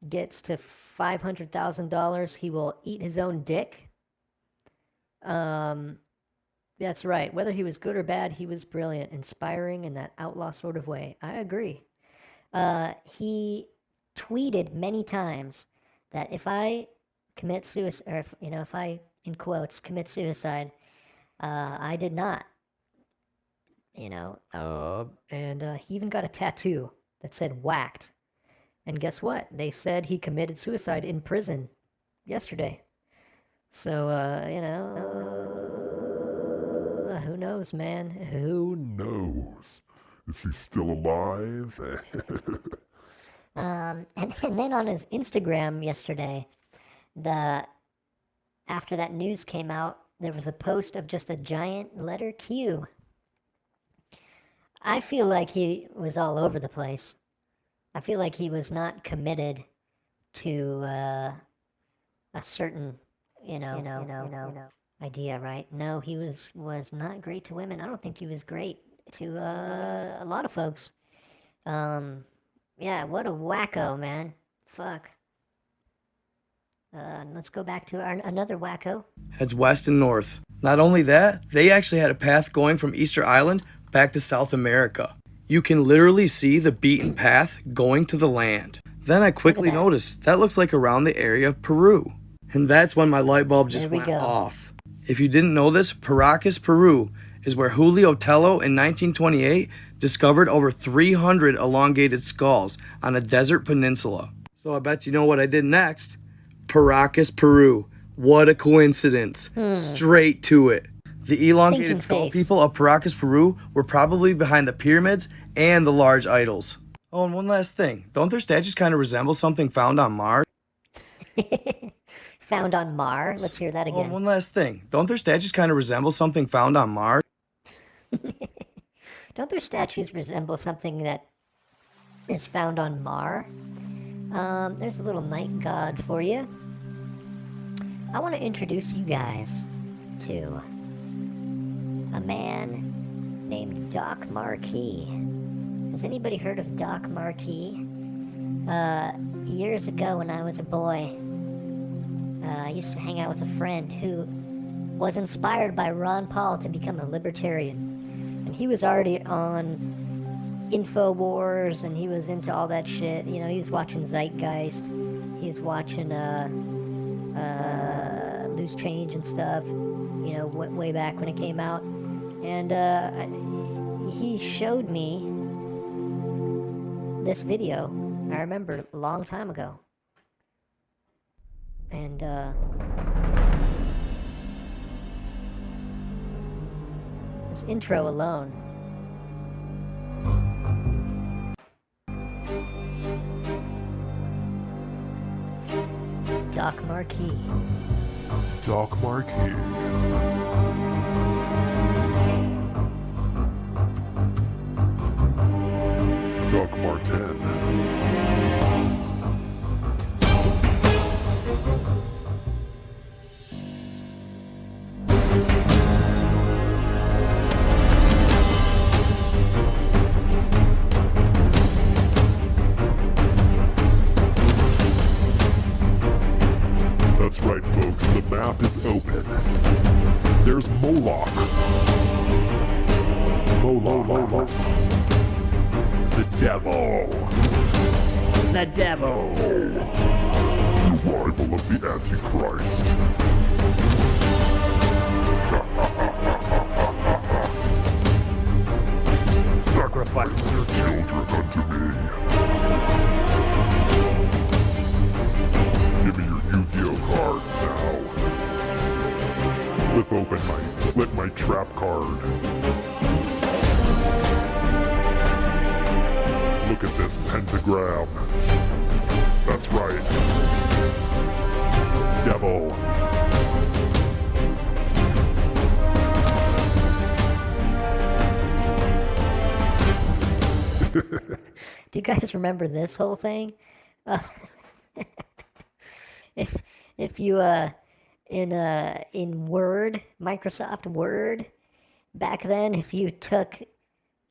gets to $500,000, he will eat his own dick. That's right. Whether he was good or bad, he was brilliant, inspiring in that outlaw sort of way. I agree. He tweeted many times that if I commit suicide, or if I, in quotes, commit suicide, I did not. And he even got a tattoo that said "whacked." And guess what? They said he committed suicide in prison yesterday. So, who knows, man? Who knows? Is he still alive? And then on his Instagram yesterday, after that news came out, there was a post of just a giant letter Q. I feel like he was all over the place. I feel like he was not committed to a certain, idea, right? No, he was not great to women. I don't think he was great to a lot of folks. Yeah, what a wacko, man. Fuck. Let's go back to another wacko. Heads west and north. Not only that, they actually had a path going from Easter Island back to South America. You can literally see the beaten path going to the land. Then I quickly noticed that looks like around the area of Peru. And that's when my light bulb just went off. If you didn't know this, Paracas, Peru is where Julio Tello in 1928 discovered over 300 elongated skulls on a desert peninsula. So I bet you know what I did next. Paracas, Peru. What a coincidence. Straight to it. The elongated skull people of Paracas, Peru were probably behind the pyramids and the large idols. Oh, and one last thing. Don't their statues kind of resemble something found on Mars? Found on Mars? Let's hear that again. Oh, and one last thing. Don't their statues kind of resemble something found on Mars? Don't their statues resemble something that is found on Mars? There's a little night god for you. I want to introduce you guys to a man named Doc Marquis. Has anybody heard of Doc Marquis? Years ago when I was a boy, I used to hang out with a friend who was inspired by Ron Paul to become a libertarian. And he was already on InfoWars, and he was into all that shit. He was watching Zeitgeist. He was watching Loose Change and stuff, way back when it came out. And he showed me this video, I remember, a long time ago. And this intro alone. Doc Marquis. Doc Marquis. Doc Martin. That's right, folks. The map is open. There's Moloch. Moloch. The devil. The devil. The rival of the Antichrist. Sacrifice your children unto me. Give me your Yu-Gi-Oh cards now. Flip my trap card. Look at this pentagram. That's right. Devil. Do you guys remember this whole thing? If you in Word, Microsoft Word, back then, if you took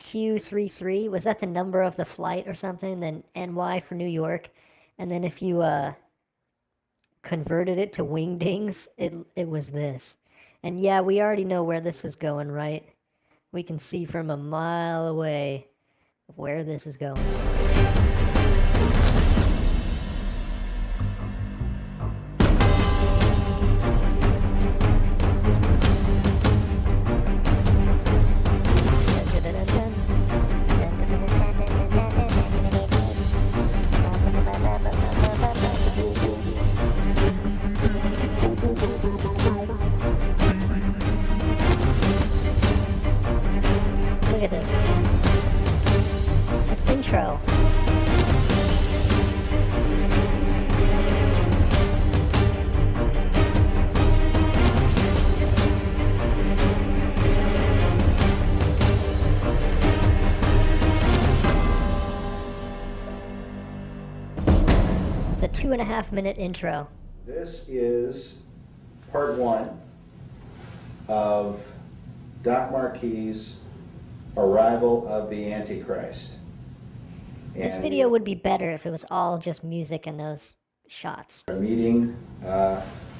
Q33, was that the number of the flight or something? Then NY for New York, and then if you converted it to wingdings, it was this. And yeah, we already know where this is going, right? We can see from a mile away where this is going. Look at this. This intro. It's a 2.5-minute intro. This is part one of Doc Marquis' Arrival of the Antichrist. This video would be better if it was all just music and those shots. A meeting.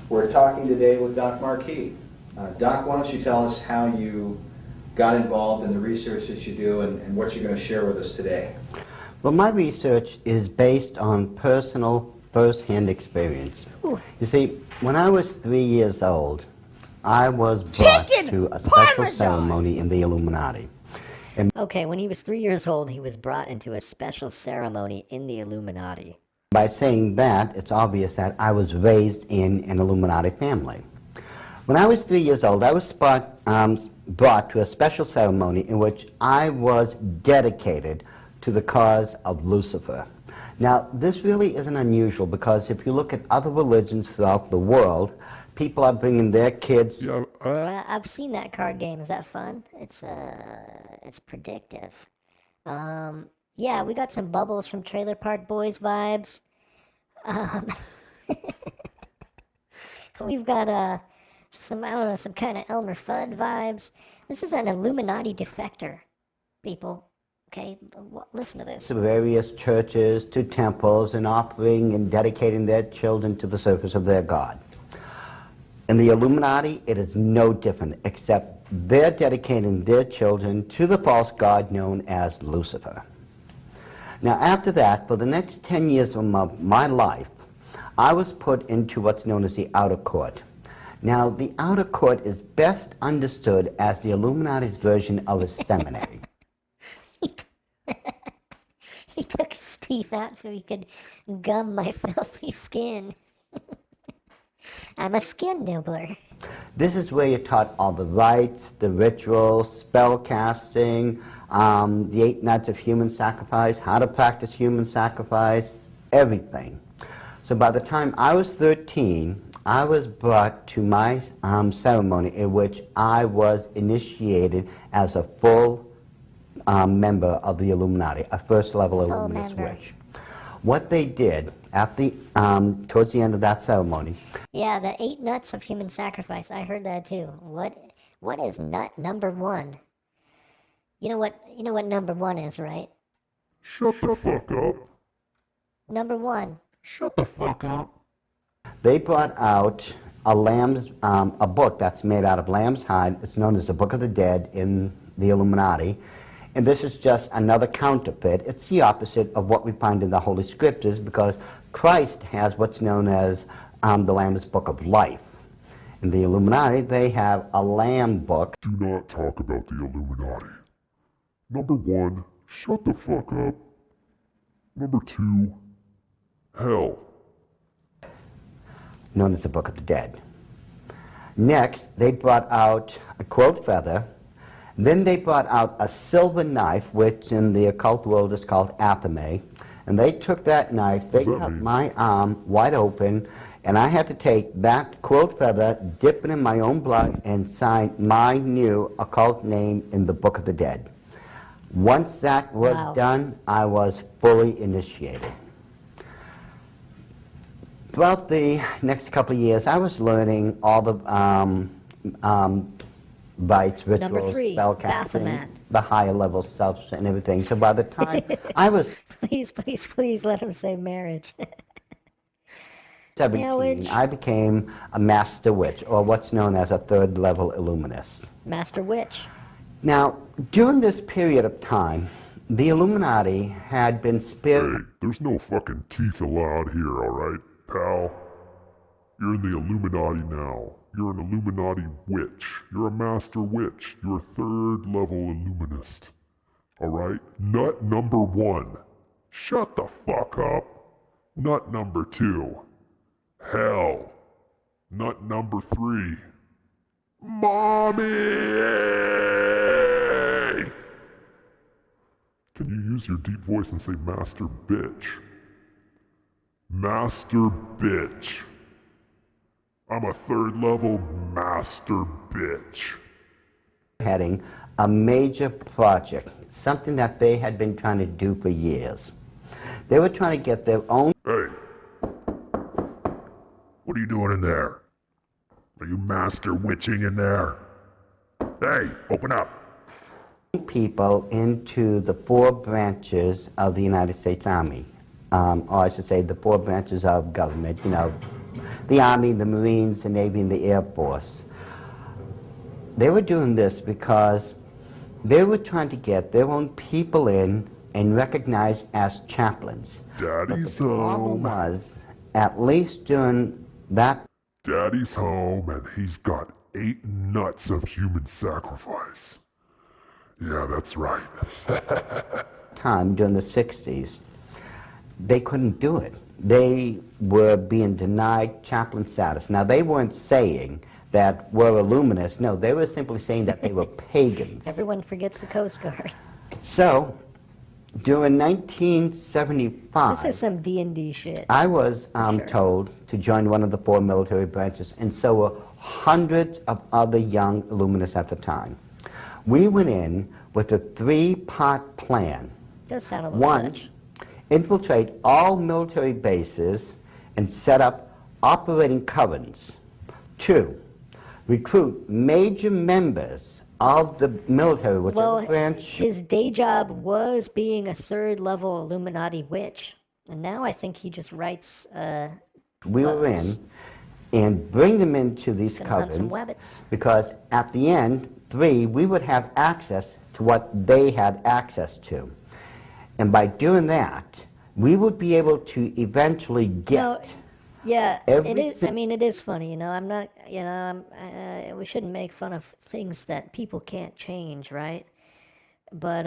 We're talking today with Doc Marquis. Doc, why don't you tell us how you got involved in the research that you do and what you're going to share with us today? Well, my research is based on personal, first-hand experience. Ooh. You see, when I was 3 years old, I was brought to a special ceremony in the Illuminati. Okay, when he was 3 years old, he was brought into a special ceremony in the Illuminati. By saying that, it's obvious that I was raised in an Illuminati family. When I was 3 years old, I was brought to a special ceremony in which I was dedicated to the cause of Lucifer. Now, this really isn't unusual because if you look at other religions throughout the world, people are bringing their kids. Well, I've seen that card game. Is that fun? It's predictive. Yeah, we got some Bubbles from Trailer Park Boys vibes. We've got some, I don't know, some kind of Elmer Fudd vibes. This is an Illuminati defector, people. Okay, listen to this. To various churches, to temples, and offering and dedicating their children to the service of their God. In the Illuminati, it is no different, except they're dedicating their children to the false god known as Lucifer. Now, after that, for the next 10 years of my life, I was put into what's known as the outer court. Now, the outer court is best understood as the Illuminati's version of a seminary. He took his teeth out so he could gum my filthy skin. I'm a skin nibbler. This is where you're taught all the rites, the rituals, spell casting, the 8 nights of human sacrifice, how to practice human sacrifice, everything. So by the time I was 13, I was brought to my ceremony in which I was initiated as a full member of the Illuminati, a first level Full Illuminist member. witch. What they did at the towards the end of that ceremony, Yeah, the 8 nuts of human sacrifice. I heard that too. What is nut number 1? You know what number 1 is, right? Shut the fuck up. Number 1. Shut the fuck up. they brought out a book that's made out of lamb's hide. It's known as the Book of the Dead in the Illuminati. And this is just another counterfeit. It's the opposite of what we find in the Holy Scriptures, because Christ has what's known as the Lamb's Book of Life. In the Illuminati, they have a lamb book. Do not talk about the Illuminati. Number 1, shut the fuck up. Number 2, hell. Known as the Book of the Dead. Next, they brought out a quilt feather. Then they brought out a silver knife, which in the occult world is called athame. And they took that knife, they cut my arm wide open, and I had to take that quilt feather, dip it in my own blood, and sign my new occult name in the Book of the Dead. Once that was done, I was fully initiated. Throughout the next couple of years, I was learning all the rites, rituals, spell casting, the higher level stuff and everything. So by the time I was... Please let him say marriage. 17, I became a master witch, or what's known as a third level illuminist. Master witch. Now, during this period of time, the Illuminati had been spared... Hey, there's no fucking teeth allowed here, alright, pal? You're in the Illuminati now. You're an Illuminati witch. You're a master witch. You're a third level illuminist. Alright? Nut number 1. Shut the fuck up. Nut number 2. Hell. Nut number 3. Mommy! Can you use your deep voice and say master bitch? Master bitch. I'm a third level master bitch. Heading a major project, something that they had been trying to do for years. They were trying to get their own... Hey, what are you doing in there? Are you master witching in there? Hey, open up. People into the 4 branches of the United States Army. Or I should say the 4 branches of government, you know, the Army, the Marines, the Navy, and the Air Force. They were doing this because they were trying to get their own people in and recognized as chaplains. Daddy's the problem home. was, at least during that... Daddy's home, and he's got 8 nuts of human sacrifice. Yeah, that's right. time during the 60s, they couldn't do it. They were being denied chaplain status. Now, they weren't saying that we're Illuminists. No, they were simply saying that they were pagans. Everyone forgets the Coast Guard. So, during 1975... This is some D&D shit. I was told to join one of the 4 military branches, and so were hundreds of other young Illuminists at the time. We went in with a 3-part plan. Does sound a little One, Dutch. infiltrate all military bases and set up operating covens. 2, recruit major members of the military, whichever branch... His day job was being a third-level Illuminati witch, and now I think he just writes. We were in, and bring them into these Gonna hunt some covens, wabbits. because at the end, 3, we would have access to what they had access to. And by doing that, we would be able to eventually get... Yeah, it is. Everything- I mean, it is funny, you know. I'm not, you know. We shouldn't make fun of things that people can't change, right? But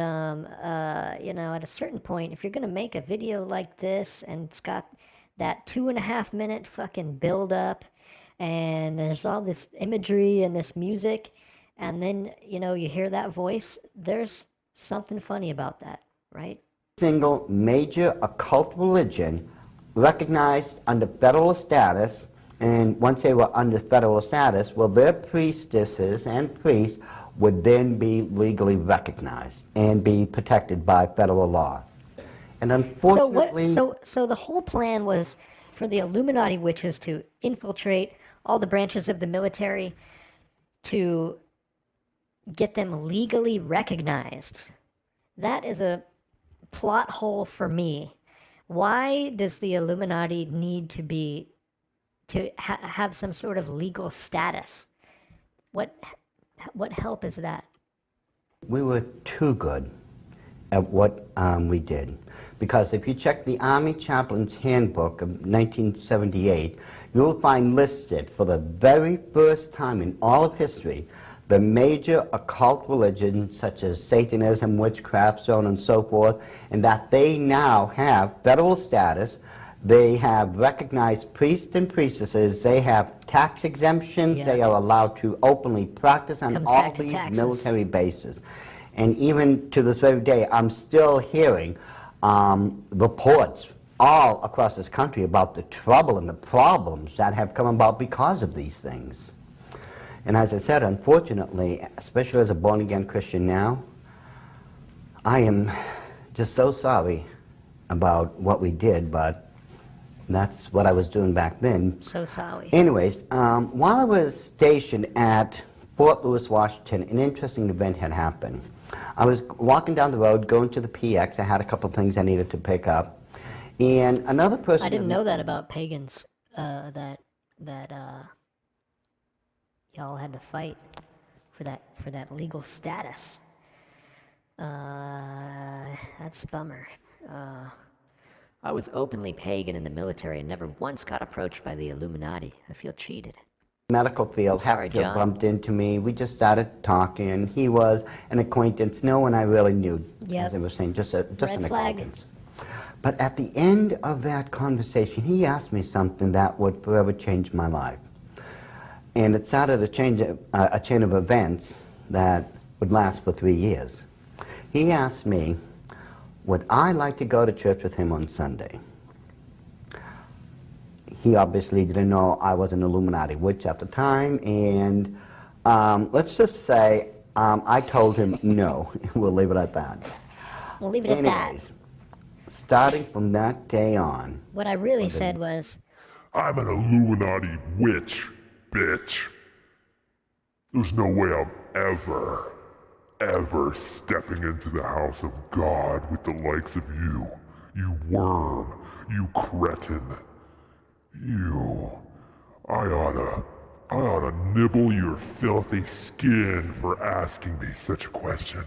you know, at a certain point, if you're gonna make a video like this and it's got that 2.5-minute fucking build up, and there's all this imagery and this music, and then you know you hear that voice, there's something funny about that, right? Single major occult religion recognized under federal status, and once they were under federal status, well, their priestesses and priests would then be legally recognized and be protected by federal law. And unfortunately... So the whole plan was for the Illuminati witches to infiltrate all the branches of the military to get them legally recognized. That is a plot hole for me. Why does the Illuminati need to have some sort of legal status? What help is that? We were too good at what we did. Because if you check the Army Chaplain's Handbook of 1978, you'll find listed for the very first time in all of history the major occult religions such as Satanism, witchcraft, so on and so forth, and that they now have federal status. They have recognized priests and priestesses. They have tax exemptions. Yeah. They are allowed to openly practice on Comes all back to these taxes. military bases. And even to this very day, I'm still hearing reports all across this country about the trouble and the problems that have come about because of these things. And as I said, unfortunately, especially as a born-again Christian now, I am just so sorry about what we did, but that's what I was doing back then. So sorry. Anyways, while I was stationed at Fort Lewis, Washington, an interesting event had happened. I was walking down the road, going to the PX. I had a couple of things I needed to pick up. And another person... I didn't know that about pagans, that y'all had to fight for that legal status. That's a bummer. I was openly pagan in the military and never once got approached by the Illuminati. I feel cheated. Medical field Sorry, happened to have John. bumped into me. We just started talking. He was an acquaintance, no one I really knew, Yep. as I was saying, just an Red flag. acquaintance. But at the end of that conversation, he asked me something that would forever change my life. And it started a chain of events that would last for 3 years. He asked me, would I like to go to church with him on Sunday? He obviously didn't know I was an Illuminati witch at the time, and let's just say I told him no. We'll leave it at that. We'll leave it at that. Anyways, starting from that day on... What I really said was, I'm an Illuminati witch, bitch. There's no way I'm ever stepping into the house of God with the likes of you. You worm. You cretin. I oughta nibble your filthy skin for asking me such a question.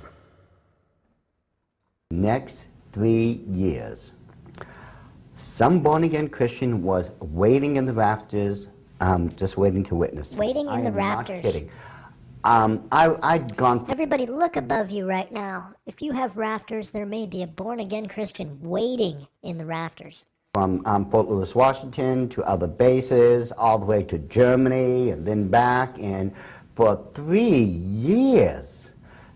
Next 3 years, some born-again Christian was waiting in the rafters, just waiting to witness. Waiting in the rafters. I am not kidding. I'd gone... Everybody look above you right now. If you have rafters, there may be a born-again Christian waiting in the rafters. From Fort Lewis, Washington, to other bases, all the way to Germany, and then back. And for 3 years,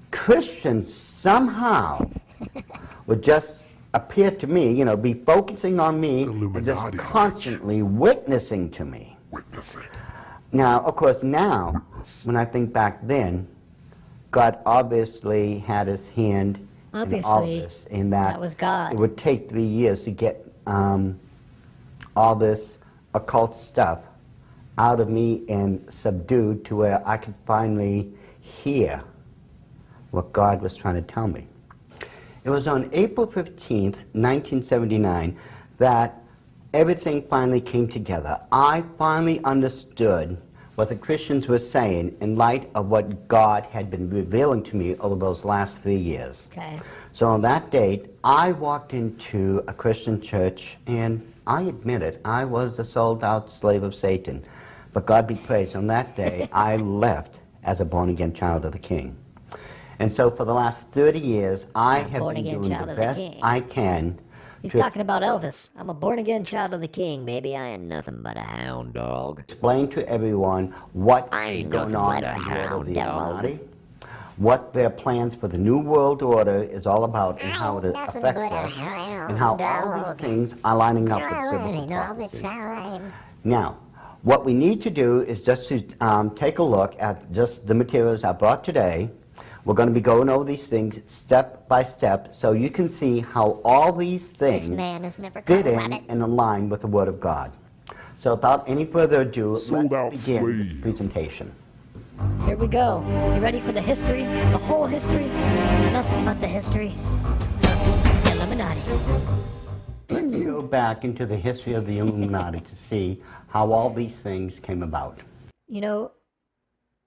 Christians somehow would just appear to me, you know, be focusing on me, and just constantly witnessing to me. Now, of course, now, when I think back then, God obviously had his hand in all of this, in that was God. It would take 3 years to get all this occult stuff out of me and subdued to where I could finally hear what God was trying to tell me. It was on April 15th, 1979, that everything finally came together. I finally understood what the Christians were saying in light of what God had been revealing to me over those last 3 years. okay, So on that date, I walked into a Christian church, and I admit it, I was a sold-out slave of Satan. But God be praised, on that day, I left as a born-again child of the King. And so for the last 30 years, I have been born-again doing child the of the best King. I can He's to talking about Elvis. I'm a born-again child of the King, baby. I ain't nothing but a hound dog. explain to everyone what I is ain't going nothing on but a in the world of hound the dog. Illuminati, what their plans for the New World Order is all about, and how it affects us, and how all these things are lining up with biblical prophecy. Now, what we need to do is just to take a look at just the materials I brought today, We're going to be going over these things step by step so you can see how all these things man has never fit caught a in rabbit. and align with the Word of God. So without any further ado, let's begin this presentation. Here we go. You ready for the history? The whole history? Nothing but the history. Illuminati. Let's go back into the history of the Illuminati to see how all these things came about. You know,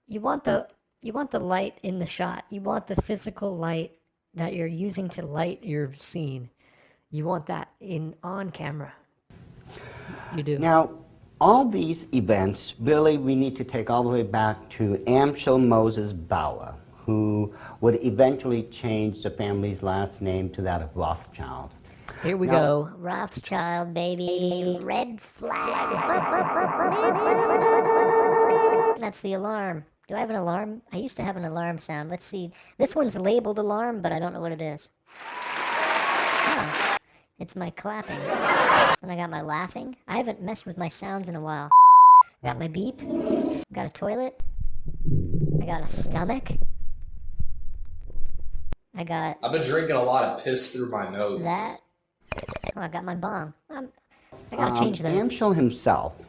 you want the light in the shot. You want the physical light that you're using to light your scene. You want that on camera. You do. Now, all these events, really, we need to take all the way back to Amschel Moses Bauer, who would eventually change the family's last name to that of Rothschild. Here we go. Rothschild, baby. Red flag. That's the alarm. Do I have an alarm? I used to have an alarm sound. Let's see. This one's labeled alarm, but I don't know what it is. Oh, it's my clapping. And I got my laughing. I haven't messed with my sounds in a while. I got my beep. I got a toilet. I got a stomach. I've been drinking a lot of piss through my nose. That. Oh, I got my bomb. I gotta change those. Amschel himself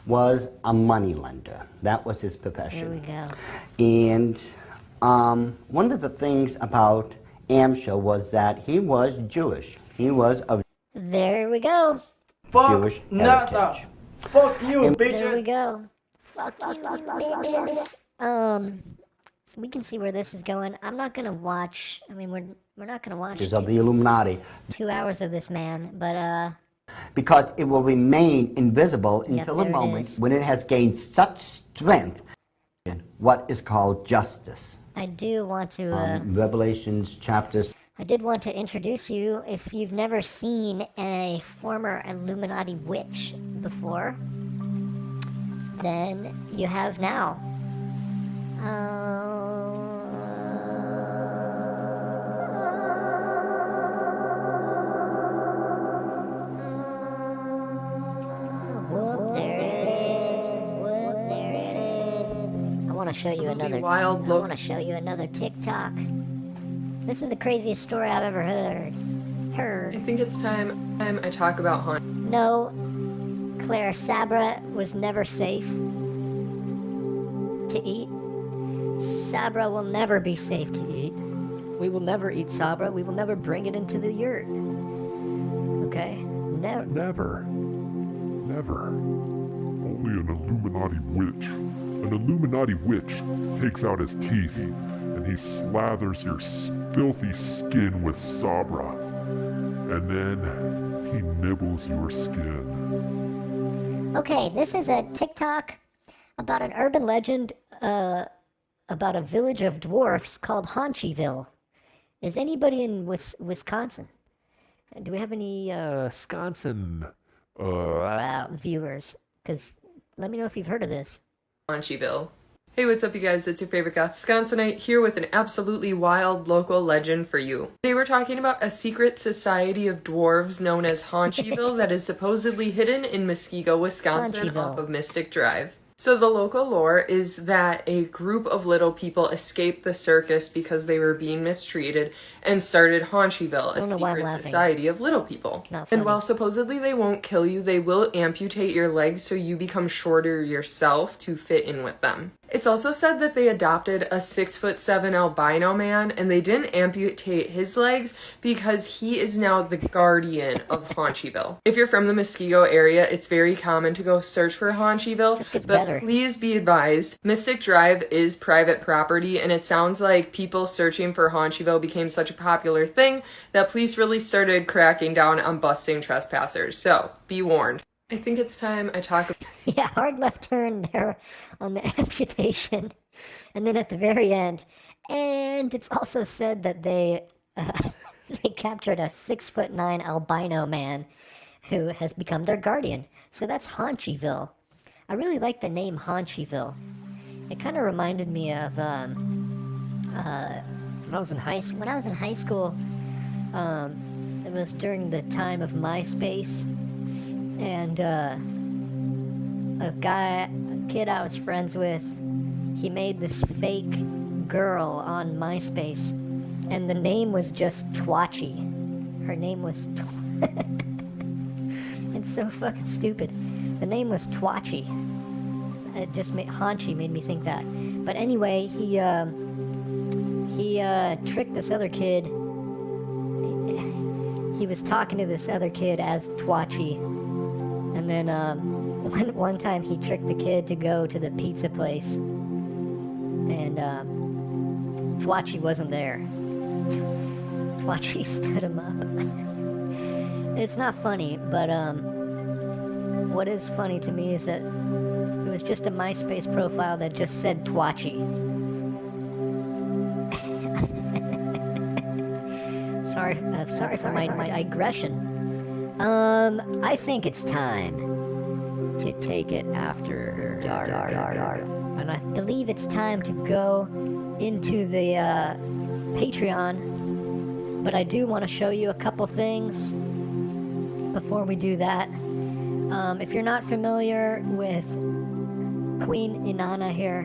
was a moneylender. That was his profession. Here we go. And one of the things about Amschel was that he was Jewish. He was of There we go. Jewish heritage. Fuck you, bitches! There we go. Fuck you, bitches. We can see where this is going. I'm not gonna watch. I mean, we're not gonna watch Of the Illuminati. 2 hours of this man, but because it will remain invisible until the there it moment is. when it has gained such strength in what is called justice. I do want to. Revelations chapters. I did want to introduce you. If you've never seen a former Illuminati witch before, then you have now. Whoop, there it is. Whoop, there it is. I want to show you another. I want to show you another TikTok. This is the craziest story I've ever heard. I think it's time I talk about haunt. No, Claire, Sabra was never safe to eat. Sabra will never be safe to eat. We will never eat Sabra. We will never bring it into the yurt. Okay? Never. Never. Only an Illuminati witch. An Illuminati witch takes out his teeth and he slathers your filthy skin with Sabra. And then he nibbles your skin. Okay, this is a TikTok about an urban legend about a village of dwarfs called Haunchyville. Is anybody in Wisconsin? Do we have any Wisconsin viewers? Because let me know if you've heard of this. Haunchyville. Hey, what's up, you guys? It's your favorite goth Wisconsinite here with an absolutely wild local legend for you. Today we're talking about a secret society of dwarves known as Haunchyville that is supposedly hidden in Muskego, Wisconsin off of Mystic Drive. So the local lore is that a group of little people escaped the circus because they were being mistreated and started Haunchyville, a secret society of little people. And while supposedly they won't kill you, they will amputate your legs so you become shorter yourself to fit in with them. It's also said that they adopted a 6'7" albino man, and they didn't amputate his legs because he is now the guardian of Haunchyville. If you're from the Muskego area, it's very common to go search for Haunchyville, but please be advised, Mystic Drive is private property, and it sounds like people searching for Haunchyville became such a popular thing that police really started cracking down on busting trespassers. So, be warned. I think it's time I talk about... Yeah, hard left turn there on the amputation. And then at the very end. And it's also said that they captured a 6'9" albino man who has become their guardian. So that's Haunchyville. I really like the name Haunchyville. It kind of reminded me of when I was in high school. It was during the time of MySpace. And a kid I was friends with, he made this fake girl on MySpace, and the name was just Twatchy. Her name was... It's so fucking stupid. The name was Twatchy. It just made... Haunchy made me think that. But anyway, he tricked this other kid. He was talking to this other kid as Twatchy. And then, one time he tricked the kid to go to the pizza place. And, Twatchy wasn't there. Twatchy stood him up. It's not funny, but, what is funny to me is that it was just a MySpace profile that just said Twatchy. Sorry for my digression. I think it's time to take it after dark. And I believe it's time to go into the Patreon. But I do want to show you a couple things before we do that. If you're not familiar with Queen Inanna here,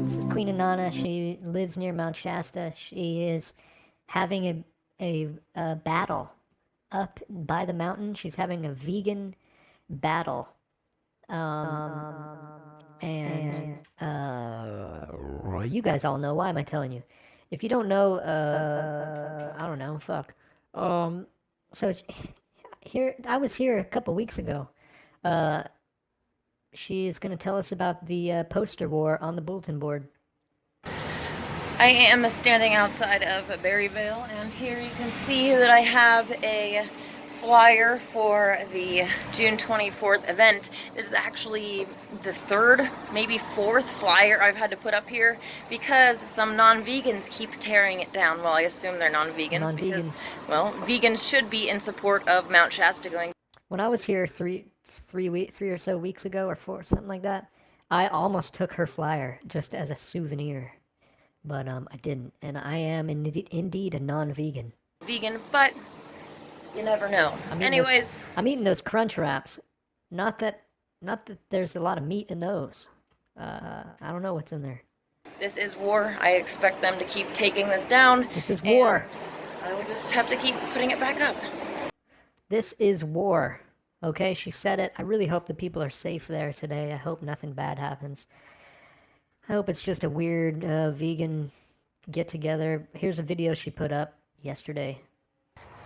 this is Queen Inanna. She lives near Mount Shasta. She is having a battle up by the mountain. She's having a vegan battle. You guys all know. Why am I telling you? If you don't know, I don't know. Fuck. So here, I was here a couple weeks ago. She is going to tell us about the poster war on the bulletin board. I am standing outside of Berryvale, and here you can see that I have a flyer for the June 24th event. This is actually the third, maybe fourth flyer I've had to put up here because some non-vegans keep tearing it down. Well, I assume they're non-vegans because, well, vegans should be in support of Mount Shasta going. When I was here three or so weeks ago, or four, something like that, I almost took her flyer just as a souvenir. But I didn't, and I am indeed a non-vegan. Vegan, but you never know. Anyways, I'm eating those Crunch Wraps. Not that there's a lot of meat in those. I don't know what's in there. This is war. I expect them to keep taking this down. This is war. I will just have to keep putting it back up. This is war. Okay, she said it. I really hope the people are safe there today. I hope nothing bad happens. I hope it's just a weird vegan get-together. Here's a video she put up yesterday.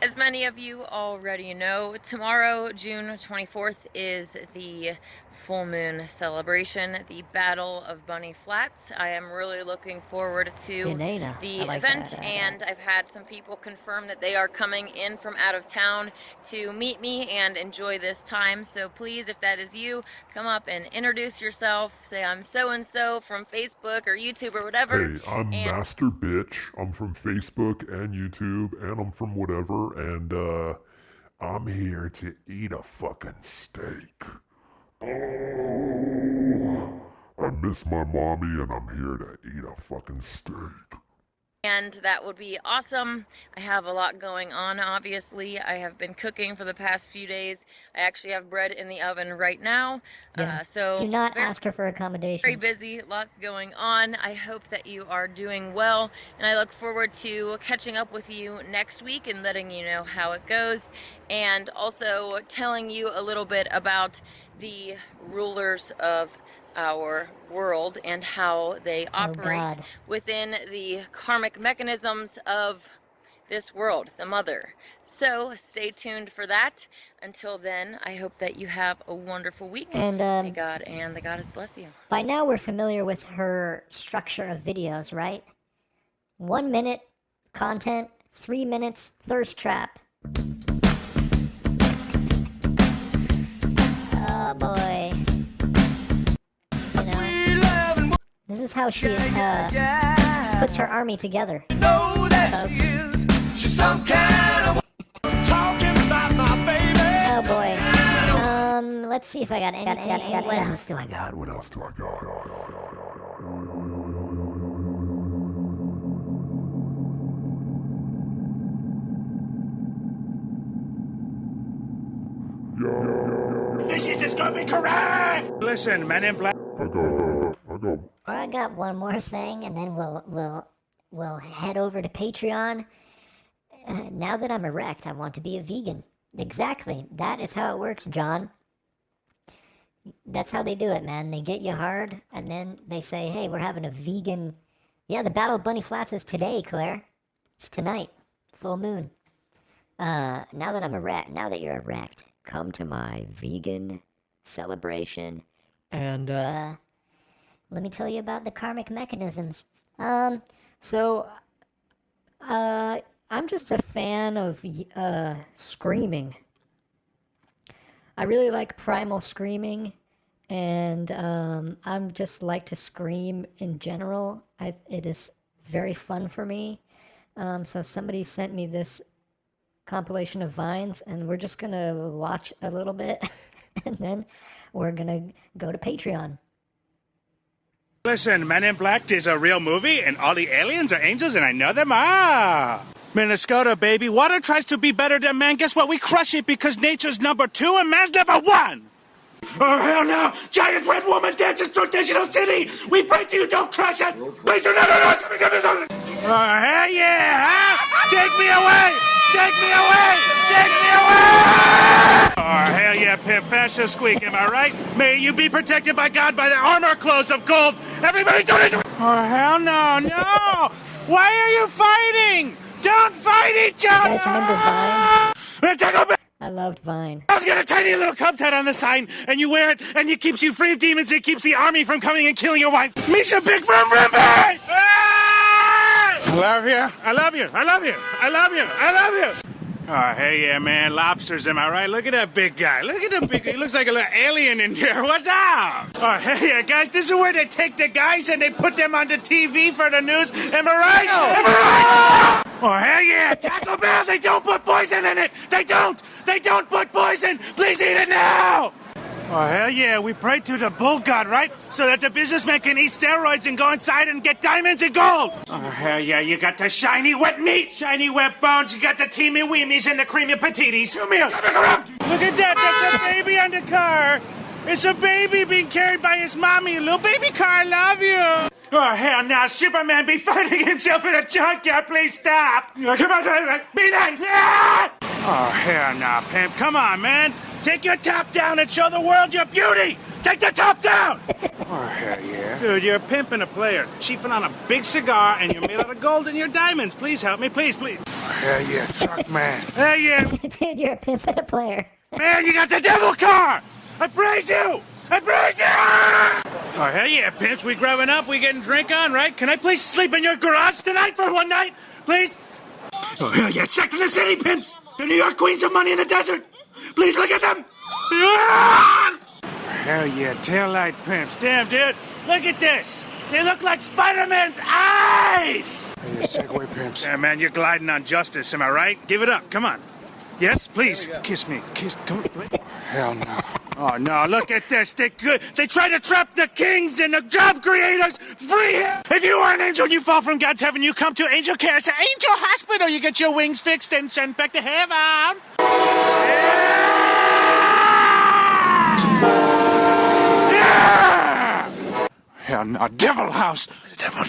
As many of you already know, tomorrow, June 24th, is the full moon celebration, the Battle of Bunny Flats. I am really looking forward to the event, and I've had some people confirm that they are coming in from out of town to meet me and enjoy this time. So please, if that is you, come up and introduce yourself. Say I'm so-and-so from Facebook or YouTube or whatever. Hey, I'm Master Bitch. I'm from Facebook and YouTube, and I'm from whatever, and I'm here to eat a fucking steak. Oh, I miss my mommy, and I'm here to eat a fucking steak. And that would be awesome. I have a lot going on, obviously. I have been cooking for the past few days. I actually have bread in the oven right now. Yeah. So do not ask her for accommodations. Very busy, lots going on. I hope that you are doing well, and I look forward to catching up with you next week and letting you know how it goes, and also telling you a little bit about the rulers of our world and how they operate within the karmic mechanisms of this world, the mother. So stay tuned for that. Until then, I hope that you have a wonderful week. And may God and the Goddess bless you. By now we're familiar with her structure of videos, right? 1 minute content, 3 minutes thirst trap. Oh boy. This is how she puts her army together. She's some kind of talking about my baby. Oh boy. Let's see if I got anything. What else do I got? What else do I got? This is just gonna be correct. Listen, Men in Black. I got go. I got one more thing, and then we'll head over to Patreon. Now that I'm erect, I want to be a vegan. Exactly. That is how it works, John. That's how they do it, man. They get you hard, and then they say, hey, we're having a vegan... Yeah, the Battle of Bunny Flats is today, Claire. It's tonight. Full moon. Now that you're erect, come to my vegan celebration, and, let me tell you about the karmic mechanisms. I'm just a fan of, screaming. I really like primal screaming, and I'm just like to scream in general. It is very fun for me. So somebody sent me this compilation of vines, and we're just gonna watch a little bit, and then we're gonna go to Patreon. Listen, Men in Black is a real movie, and all the aliens are angels, and I know them. Ah! Minnesota, baby. Water tries to be better than man. Guess what? We crush it because nature's number 2 and man's number 1. Oh, hell no! Giant red woman dances through Digital City! We pray to you, don't crush us! Please do not let us! Oh, hell yeah! Huh? Take me away! Take me away! Take me away! Oh, hell yeah, Pimp. Fascist squeak, am I right? May you be protected by God by the armor clothes of gold! Everybody donate to... Oh, hell no, no! Why are you fighting? Don't fight each other! You guys remember Vine? I loved Vine. I was got a tiny little cup tat on the sign, and you wear it, and it keeps you free of demons, it keeps the army from coming and killing your wife. Misha Big from Rimby! I love you, I love you, I love you, I love you, I love you! Oh, hey, yeah, man, lobsters, am I right? Look at that big guy. Look at the big guy. He looks like a little alien in there. What's up? Oh, hey, yeah, guys, this is where they take the guys and they put them on the TV for the news. Am I right? Am I right? Oh, hell yeah, Taco Bell, they don't put poison in it. They don't put poison. Please eat it now. Oh, hell yeah, we pray to the bull god, right? So that the businessman can eat steroids and go inside and get diamonds and gold. Oh, hell yeah, you got the shiny wet meat, shiny wet bones, you got the teamy weemies and the creamy pataties. 2 meals. Look at that, that's a baby on the car. It's a baby being carried by his mommy. Little baby car, I love you. Oh, hell no, Superman be fighting himself in a junkyard, please stop. Oh, come on, be nice. Ah! Oh, hell no, Pimp, come on, man. Take your top down and show the world your beauty! Take the top down! Oh, hell yeah. Dude, you're a pimp and a player. Chiefing on a big cigar, and you're made out of gold and your diamonds. Please help me, please, please. Oh, hell yeah, truck man. Hell yeah. Dude, you're a pimp and a player. Man, you got the devil car! I praise you! I praise you! Oh, hell yeah, pimps. We grubbing up, we getting drink on, right? Can I please sleep in your garage tonight for one night? Please? Oh, hell yeah, Sex in the City, pimps! The New York Queens of Money in the Desert! Please look at them! Ah! Hell yeah, taillight pimps. Damn, dude, look at this! They look like Spider-Man's eyes! Hey, Segway pimps. Yeah, man, you're gliding on justice, am I right? Give it up, come on. Yes, please, kiss me. Kiss, come on. Oh, hell no. Oh, no, look at this. They try to trap the kings and the job creators free here. If you are an angel and you fall from God's heaven, you come to Angel Care. It's an angel hospital. You get your wings fixed and sent back to heaven. Yeah! Hell no, devil house. Devil.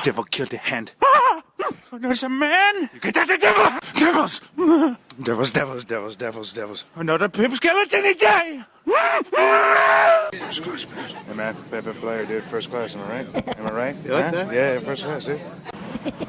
Devil killed the hand. Ah! There's a man. Get out the devil. Devils. Another pimp skeleton any day. First class, pimps. Hey, man, pimp player, dude. First class, am I right? Am I right? What's that? Yeah, first class, dude.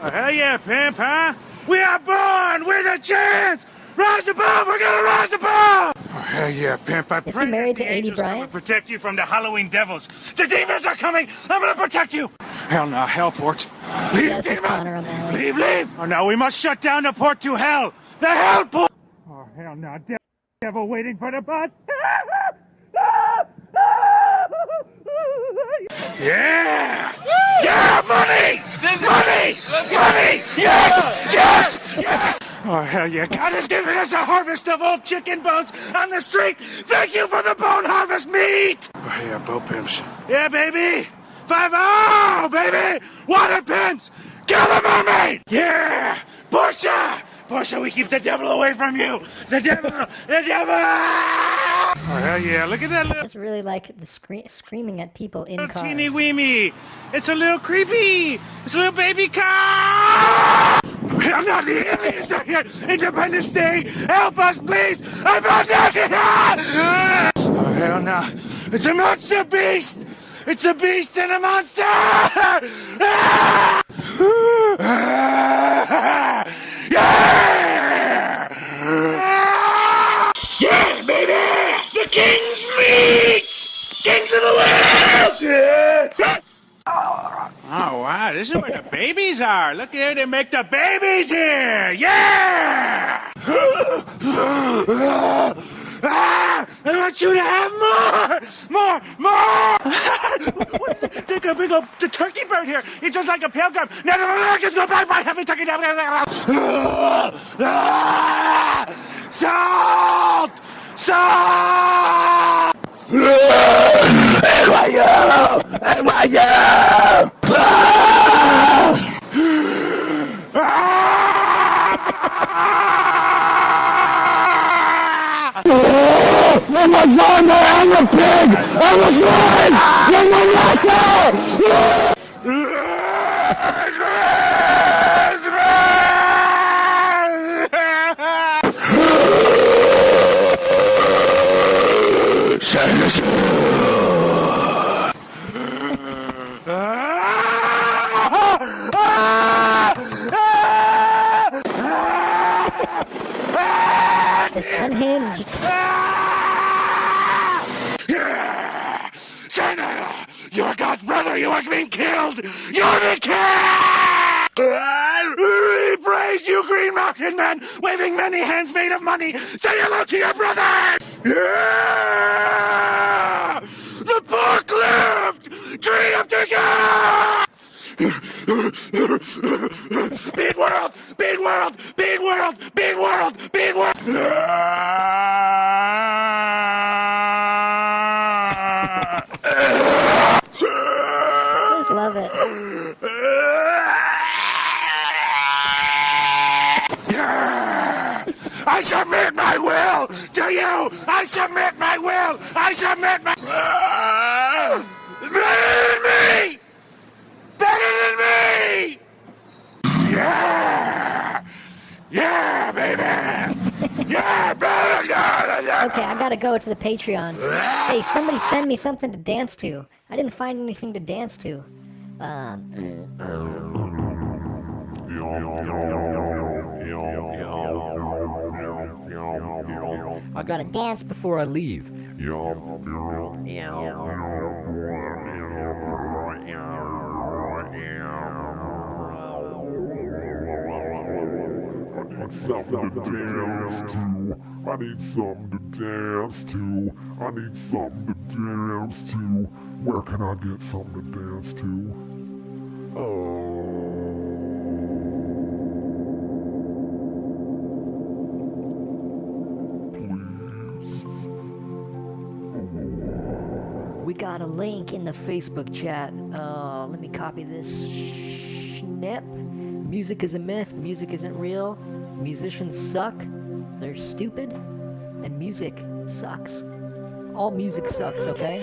Oh, hell yeah, pimp, huh? We are born with a chance. Rise above, we're gonna rise above! Oh, hell yeah, pimp. I pray that the angels come and protect you from the Halloween devils. The demons are coming! I'm gonna protect you! Hell no, Hellport. Leave, demon! Leave! Oh no, we must shut down the port to hell! The Hellport! Oh, hell no, devil waiting for the bus! Yeah! Yeah, money! Money! Yes! Oh, hell yeah. God has given us a harvest of old chicken bones on the street. Thank you for the bone harvest meat. Oh, yeah, boat pimps. Yeah, baby. 5-0, baby. Water pimps. Kill the mermaid. Yeah. Portia, we keep the devil away from you. The devil. Oh, hell yeah, look at that little It's really like the screaming at people in cars. teeny weeny. It's a little creepy. It's a little baby car. I'm not the aliens out here. Independence Day, help us, please. I'm not dead. Oh, hell no. It's a monster beast. It's a beast and a monster. Yeah! Yeah, baby! The king's meat! Kings of the world! Yeah! Oh, wow, this is where the babies are. Look at it, they make the babies here! Yeah! I want you to have more! What is it? Take a big old turkey bird here. It's just like a pilgrim. Native Americans go back by heavy turkey. Salt! Salt! I'm a zombie! I'm a pig! I'm a slime! I'm a monster! It's unhinged. Santa, you're God's brother. You are being killed. You're being killed. We praise you, Green Mountain Man, waving many hands made of money. Say hello to your brother. Yeah! The pork-lived tree of Tiga! Big world, big world, big world, big world, big world. I just love it. I submit my will to you. I submit my will. I submit my. Better than me. Better than me. Yeah. Yeah, baby. Yeah, baby. Okay, I gotta go to the Patreon. Hey, somebody send me something to dance to. I didn't find anything to dance to. I gotta dance before I leave. Something to dance to. I need something to dance to. I need something to dance to. Where can I get something to dance to? Please. We got a link in the Facebook chat. Let me copy this snip. Music is a myth. Music isn't real. Musicians suck. They're stupid. And music sucks. All music sucks, okay?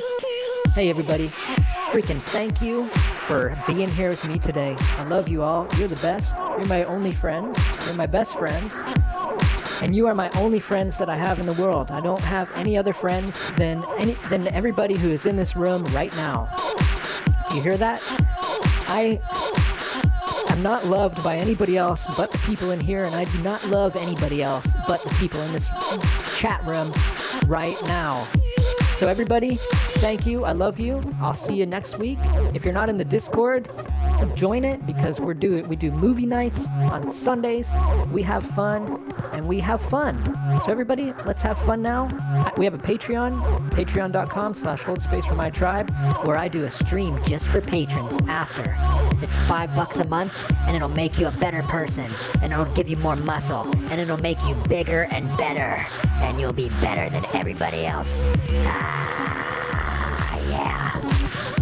Hey everybody. Freaking thank you for being here with me today. I love you all. You're the best. You're my only friends. You're my best friends. And you are my only friends that I have in the world. I don't have any other friends than everybody who is in this room right now. Do you hear that? I'm not loved by anybody else but the people in here, and I do not love anybody else but the people in this chat room right now. So everybody, thank you. I love you. I'll see you next week. If you're not in the Discord, join it because we do movie nights on Sundays. We have fun, and we have fun. So everybody, let's have fun now. We have a Patreon, patreon.com/holdspaceformytribe, where I do a stream just for patrons after. It's $5 a month, and it'll make you a better person, and it'll give you more muscle, and it'll make you bigger and better, and you'll be better than everybody else. Yeah.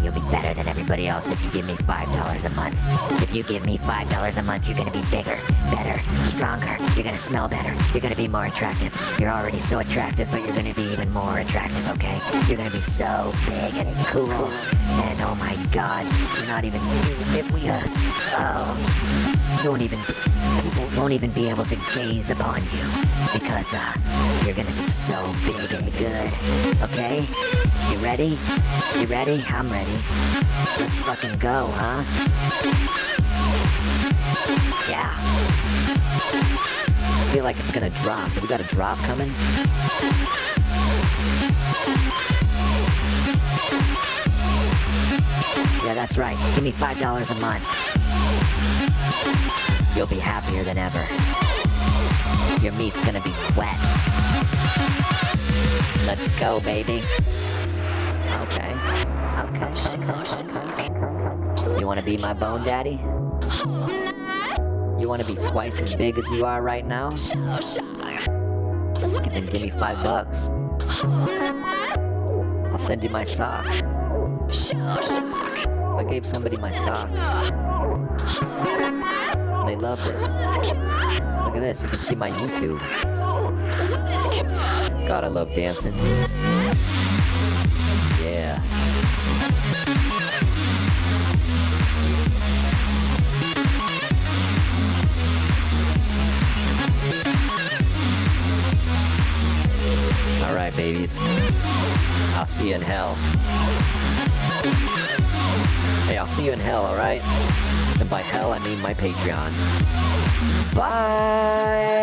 You'll be better than everybody else if you give me $5 a month. If you give me $5 a month, you're gonna be bigger, better, stronger. You're gonna smell better. You're gonna be more attractive. You're already so attractive, but you're gonna be even more attractive, okay? You're gonna be so big and cool. And oh my God, you're not even, if we, people won't even be able to gaze upon you because, you're gonna be so big and good, okay? You ready? You ready? I'm ready. Let's fucking go, huh? Yeah. I feel like it's gonna drop. Have we got a drop coming? Yeah, that's right. Give me $5 a month. You'll be happier than ever. Your meat's gonna be wet. Let's go, baby. Okay. You wanna be my bone daddy? You wanna be twice as big as you are right now? Then give me $5. I'll send you my sock. I gave somebody my sock. They loved it. Look at this, you can see my YouTube. God, I love dancing. Yeah. Alright, babies. I'll see you in hell. Hey, I'll see you in hell, alright? And by hell, I mean my Patreon. Bye!